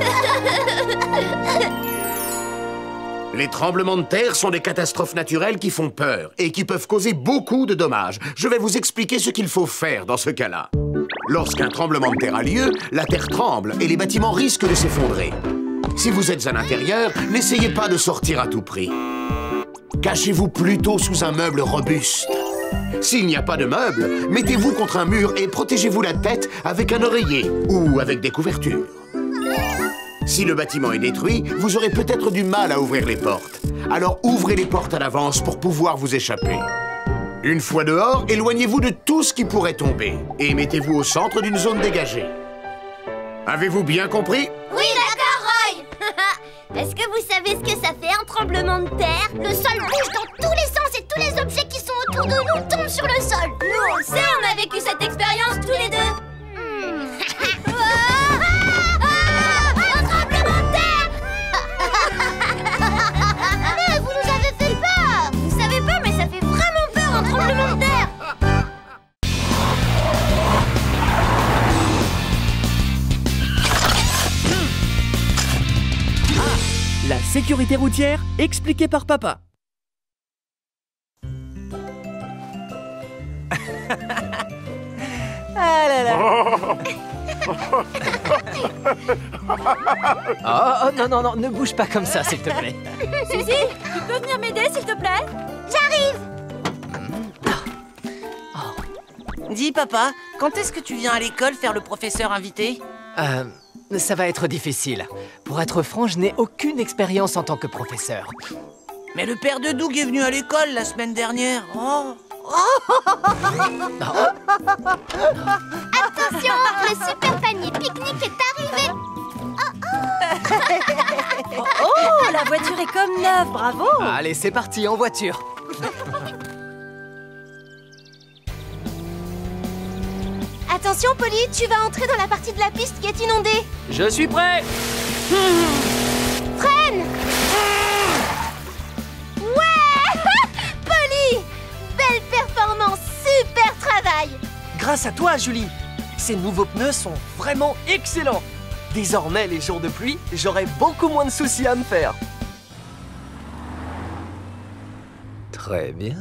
Les tremblements de terre sont des catastrophes naturelles qui font peur et qui peuvent causer beaucoup de dommages. Je vais vous expliquer ce qu'il faut faire dans ce cas-là. Lorsqu'un tremblement de terre a lieu, la terre tremble et les bâtiments risquent de s'effondrer. Si vous êtes à l'intérieur, n'essayez pas de sortir à tout prix. Cachez-vous plutôt sous un meuble robuste. S'il n'y a pas de meuble, mettez-vous contre un mur et protégez-vous la tête avec un oreiller ou avec des couvertures. Si le bâtiment est détruit, vous aurez peut-être du mal à ouvrir les portes. Alors ouvrez les portes à l'avance pour pouvoir vous échapper. Une fois dehors, éloignez-vous de tout ce qui pourrait tomber et mettez-vous au centre d'une zone dégagée. Avez-vous bien compris? Oui, d'accord, Roy! Est-ce que vous savez ce que ça fait un tremblement de terre? Le sol bouge dans tous les sens et tous les objets qui sont autour de nous tombent sur le sol. Nous, on le sait, on a vécu cette expérience tous les deux. Un tremblement de terre! Mais vous nous avez fait peur! Vous savez pas, mais ça fait vraiment peur, un tremblement de terre! La sécurité routière, expliquée par papa. Ah là là. Oh, non, non, non, ne bouge pas comme ça, s'il te plaît. Suzy, tu peux venir m'aider, s'il te plaît? J'arrive! Dis, papa, quand est-ce que tu viens à l'école faire le professeur invité? Ça va être difficile. Pour être franc, je n'ai aucune expérience en tant que professeur. Mais le père de Doug est venu à l'école la semaine dernière. Oh. Attention, le super panier pique-nique est arrivé. Oh, la voiture est comme neuve, bravo! Allez, c'est parti, en voiture. Attention, Polly, tu vas entrer dans la partie de la piste qui est inondée. Je suis prêt. Freine! Ouais! Polly! Belle performance, super travail! Grâce à toi, Julie. Ces nouveaux pneus sont vraiment excellents. Désormais, les jours de pluie, j'aurai beaucoup moins de soucis à me faire. Très bien.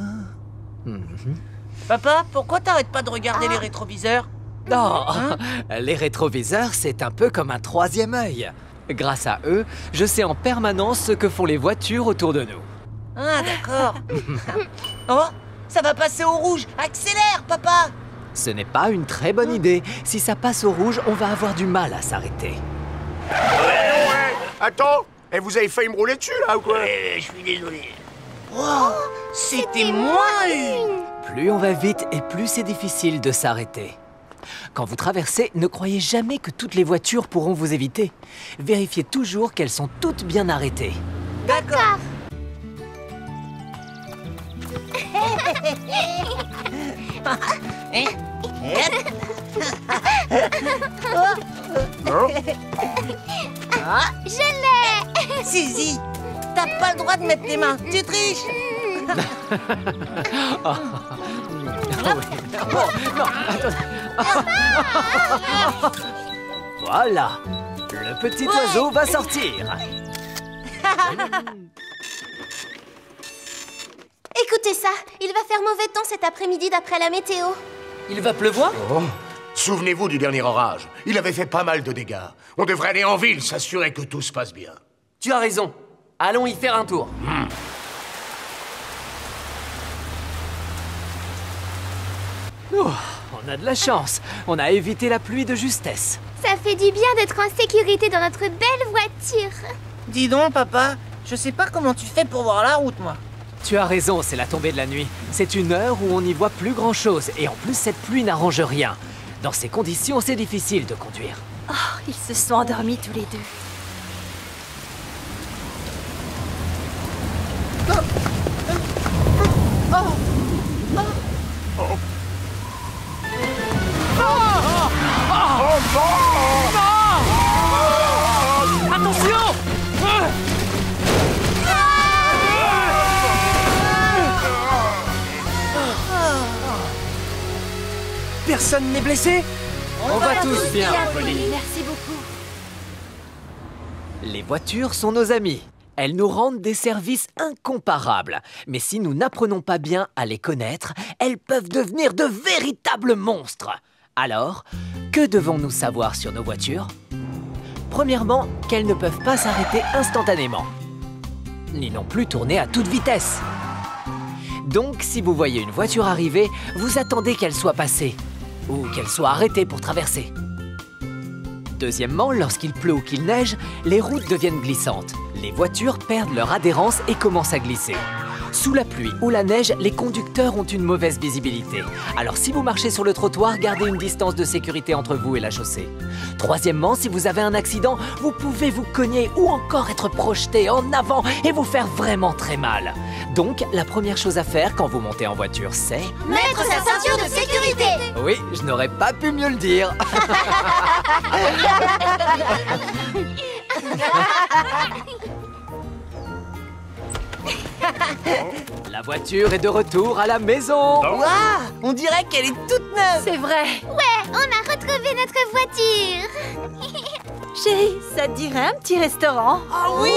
Papa, pourquoi t'arrêtes pas de regarder les rétroviseurs? Non, les rétroviseurs, c'est un peu comme un troisième œil. Grâce à eux, je sais en permanence ce que font les voitures autour de nous. Ah, d'accord. Oh, ça va passer au rouge. Accélère, papa! Ce n'est pas une très bonne idée. Si ça passe au rouge, on va avoir du mal à s'arrêter. Ouais. Attends, et vous avez failli me rouler dessus, là, ou quoi? Je suis désolé. Oh, c'était moins une. Plus on va vite et plus c'est difficile de s'arrêter. Quand vous traversez, ne croyez jamais que toutes les voitures pourront vous éviter. Vérifiez toujours qu'elles sont toutes bien arrêtées. D'accord. Je l'ai! Suzy, t'as n'as pas le droit de mettre les mains. Tu triches. Oh, non, attendez. Voilà. Le petit oiseau va sortir. Écoutez ça, il va faire mauvais temps cet après-midi d'après la météo. Il va pleuvoir? Oh. Souvenez-vous du dernier orage. Il avait fait pas mal de dégâts. On devrait aller en ville, s'assurer que tout se passe bien. Tu as raison. Allons y faire un tour. Oh, on a de la chance. On a évité la pluie de justesse. Ça fait du bien d'être en sécurité dans notre belle voiture. Dis donc, papa, je sais pas comment tu fais pour voir la route, moi. Tu as raison, c'est la tombée de la nuit. C'est une heure où on n'y voit plus grand-chose. Et en plus, cette pluie n'arrange rien. Dans ces conditions, c'est difficile de conduire. Oh, ils se sont endormis tous les deux. Attention! Personne n'est blessé? On va tous bien, Polly. Merci beaucoup. Les voitures sont nos amies. Elles nous rendent des services incomparables. Mais si nous n'apprenons pas bien à les connaître, elles peuvent devenir de véritables monstres. Alors, que devons-nous savoir sur nos voitures? Premièrement, qu'elles ne peuvent pas s'arrêter instantanément, ni non plus tourner à toute vitesse. Donc, si vous voyez une voiture arriver, vous attendez qu'elle soit passée, ou qu'elle soit arrêtée pour traverser. Deuxièmement, lorsqu'il pleut ou qu'il neige, les routes deviennent glissantes. Les voitures perdent leur adhérence et commencent à glisser. Sous la pluie ou la neige, les conducteurs ont une mauvaise visibilité. Alors si vous marchez sur le trottoir, gardez une distance de sécurité entre vous et la chaussée. Troisièmement, si vous avez un accident, vous pouvez vous cogner ou encore être projeté en avant et vous faire vraiment très mal. Donc, la première chose à faire quand vous montez en voiture, c'est... Mettre sa ceinture de sécurité. Oui, je n'aurais pas pu mieux le dire. La voiture est de retour à la maison. Waouh, on dirait qu'elle est toute neuve. C'est vrai. Ouais, on a retrouvé notre voiture. Chérie, ça te dirait un petit restaurant? Ah oui.